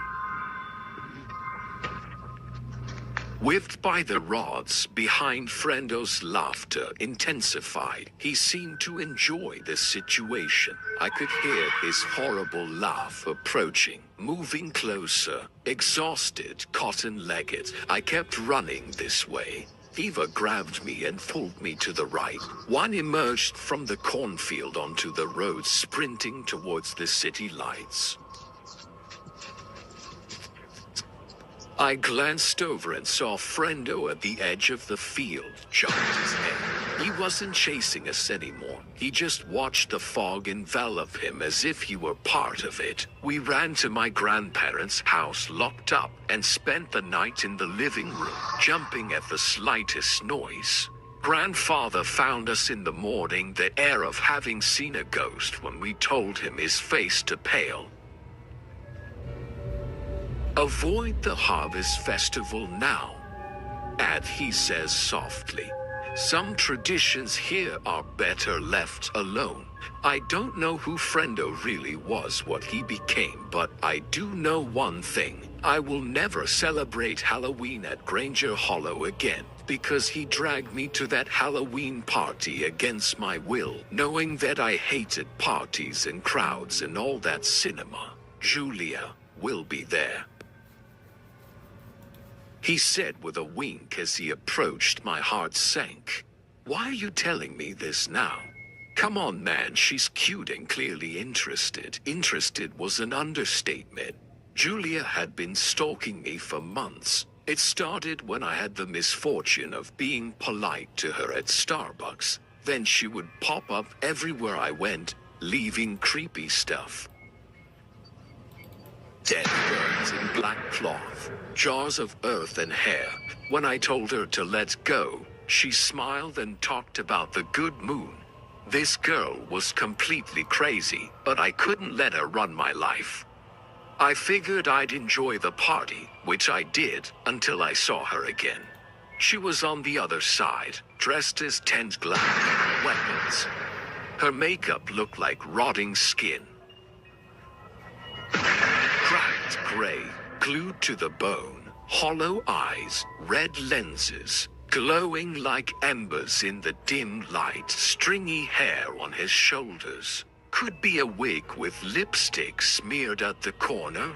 Whipped by the rods, behind Frendo's laughter intensified. He seemed to enjoy the situation. I could hear his horrible laugh approaching, moving closer. Exhausted, cotton-legged, I kept running this way. Eva grabbed me and pulled me to the right. One emerged from the cornfield onto the road, sprinting towards the city lights. I glanced over and saw Friendo at the edge of the field, chopped his head. He wasn't chasing us anymore. He just watched the fog envelop him as if he were part of it. We ran to my grandparents' house, locked up, and spent the night in the living room, jumping at the slightest noise. Grandfather found us in the morning, the air of having seen a ghost when we told him, his face to pale. Avoid the harvest festival now, and he says softly. Some traditions here are better left alone. I don't know who Friendo really was, what he became, but I do know one thing. I will never celebrate Halloween at Granger Hollow again, because he dragged me to that Halloween party against my will, knowing that I hated parties and crowds and all that cinema. Julia will be there, he said with a wink as he approached. My heart sank. Why are you telling me this now? Come on, man, she's cute and clearly interested. Interested was an understatement. Julia had been stalking me for months. It started when I had the misfortune of being polite to her at Starbucks. Then she would pop up everywhere I went, leaving creepy stuff. Dead birds in black cloth, jars of earth and hair. When I told her to let go, she smiled and talked about the good moon. This girl was completely crazy, but I couldn't let her run my life. I figured I'd enjoy the party, which I did, until I saw her again. She was on the other side, dressed as tent glass weapons. Her makeup looked like rotting skin. Cracked gray, glued to the bone, hollow eyes, red lenses, glowing like embers in the dim light, stringy hair on his shoulders. Could be a wig with lipstick smeared at the corner.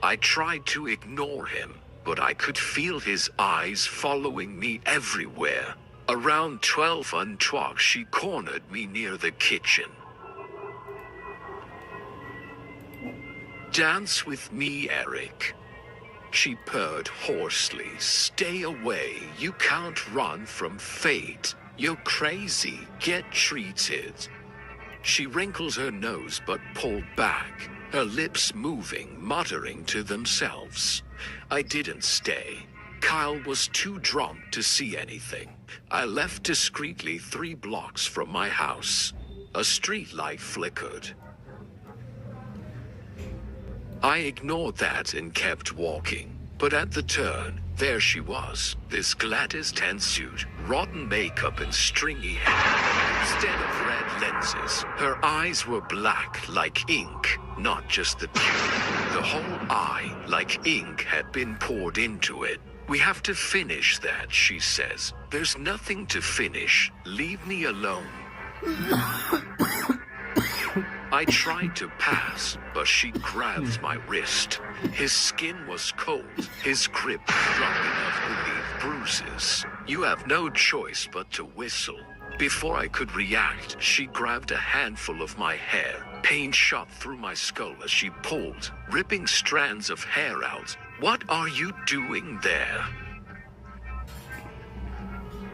I tried to ignore him, but I could feel his eyes following me everywhere. Around 12 o'clock, she cornered me near the kitchen. Dance with me, Eric. She purred hoarsely. Stay away. You can't run from fate. You're crazy. Get treated. She wrinkled her nose but pulled back, her lips moving, muttering to themselves. I didn't stay. Kyle was too drunk to see anything. I left discreetly 3 blocks from my house. A street light flickered. I ignored that and kept walking, but at the turn, there she was, this Gladys suit, rotten makeup and stringy hair. Instead of red lenses, her eyes were black like ink, not just the pupil. The whole eye, like ink, had been poured into it. We have to finish that, she says. There's nothing to finish. Leave me alone. I tried to pass, but she grabbed my wrist. His skin was cold, his grip strong enough to leave bruises. You have no choice but to whistle. Before I could react, she grabbed a handful of my hair. Pain shot through my skull as she pulled, ripping strands of hair out. What are you doing there?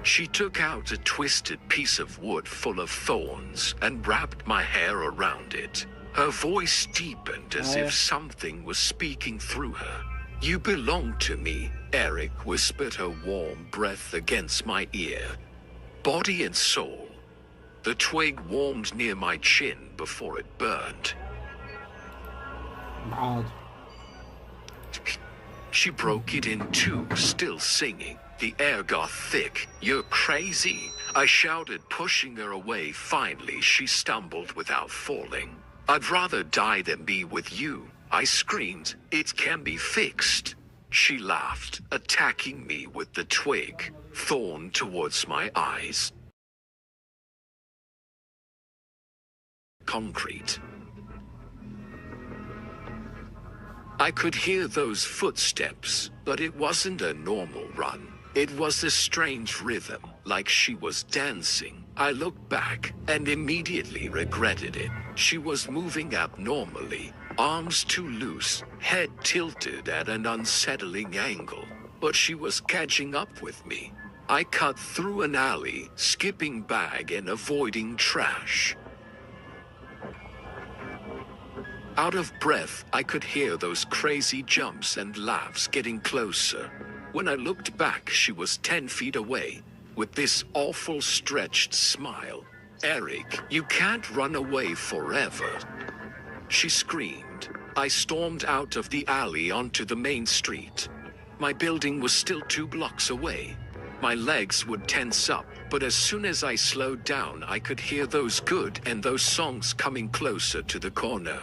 She took out a twisted piece of wood full of thorns and wrapped my hair around it. Her voice deepened as if something was speaking through her. You belong to me, Eric whispered, her warm breath against my ear. Body and soul. The twig warmed near my chin before it burned. Bad. She broke it in 2, still singing. The air got thick. You're crazy, I shouted, pushing her away. Finally, she stumbled without falling. I'd rather die than be with you, I screamed. It can be fixed. She laughed, attacking me with the twig, thorn towards my eyes. Concrete. I could hear those footsteps, but it wasn't a normal run. It was a strange rhythm, like she was dancing. I looked back and immediately regretted it. She was moving abnormally, Arms too loose, head tilted at an unsettling angle. But she was catching up with me. I cut through an alley, skipping bag and avoiding trash. Out of breath, I could hear those crazy jumps and laughs getting closer. When I looked back, she was 10 feet away, with this awful stretched smile. "Eric, you can't run away forever," she screamed. I stormed out of the alley onto the main street. My building was still 2 blocks away. My legs would tense up, but as soon as I slowed down, I could hear those good and those songs coming closer to the corner.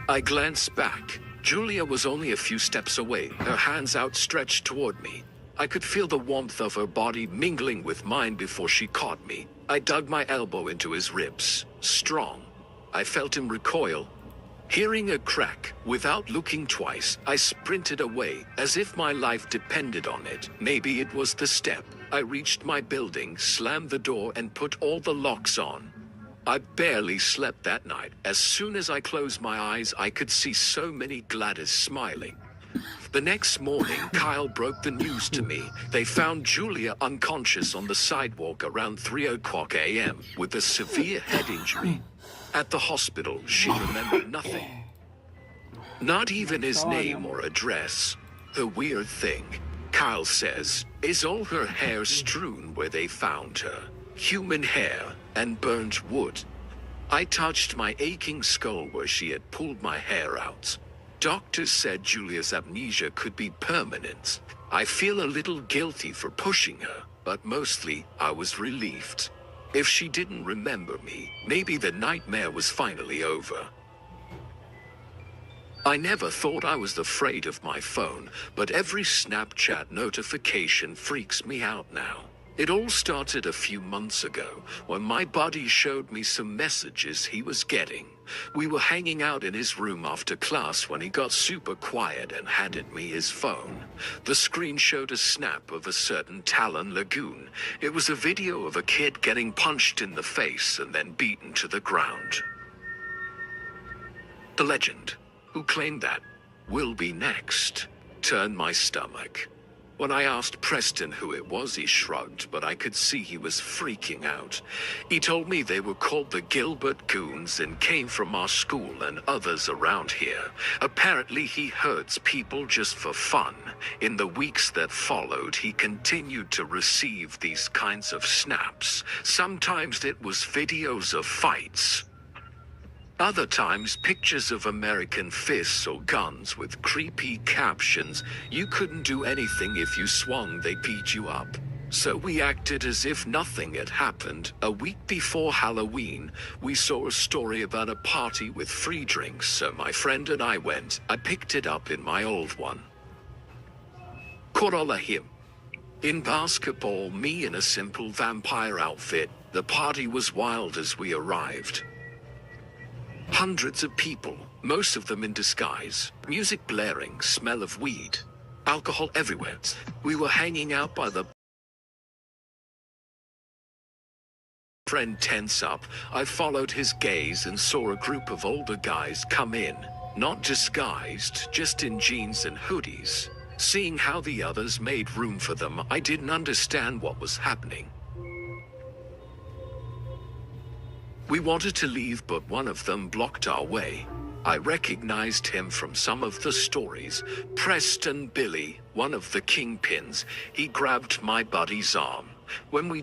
I glanced back. Julia was only a few steps away, her hands outstretched toward me. I could feel the warmth of her body mingling with mine before she caught me. I dug my elbow into his ribs. Strong. I felt him recoil. Hearing a crack, without looking twice, I sprinted away, as if my life depended on it. Maybe it was the step. I reached my building, slammed the door, and put all the locks on. I barely slept that night. As soon as I closed my eyes, I could see so many Gladys smiling. The next morning, Kyle broke the news to me. They found Julia unconscious on the sidewalk around 3:00 a.m. with a severe head injury. At the hospital, she remembered nothing. Not even his name or address. The weird thing, Kyle says, is all her hair strewn where they found her. Human hair and burnt wood. I touched my aching skull where she had pulled my hair out. Doctors said Julia's amnesia could be permanent. I feel a little guilty for pushing her, but mostly I was relieved. If she didn't remember me, maybe the nightmare was finally over. I never thought I was afraid of my phone, but every Snapchat notification freaks me out now. It all started a few months ago, when my buddy showed me some messages he was getting. We were hanging out in his room after class when he got super quiet and handed me his phone. The screen showed a snap of a certain Talon Lagoon. It was a video of a kid getting punched in the face and then beaten to the ground. The legend, who claimed that, will be next, turned my stomach. When I asked Preston who it was, he shrugged, but I could see he was freaking out. He told me they were called the Gilbert Goons and came from our school and others around here. Apparently he hurts people just for fun. In the weeks that followed, he continued to receive these kinds of snaps. Sometimes it was videos of fights. Other times, pictures of American fists or guns with creepy captions. You couldn't do anything if you swung, they beat you up. So we acted as if nothing had happened. A week before Halloween, we saw a story about a party with free drinks, so my friend and I went. I picked it up in my old one. Corolla him. In basketball, me in a simple vampire outfit. The party was wild as we arrived. Hundreds of people, most of them in disguise, music blaring, smell of weed, alcohol everywhere. We were hanging out by the friend tense up. I followed his gaze and saw a group of older guys come in, not disguised, just in jeans and hoodies. Seeing how the others made room for them, I didn't understand what was happening. We wanted to leave, but one of them blocked our way. I recognized him from some of the stories. Preston Billy, one of the kingpins. He grabbed my buddy's arm. When we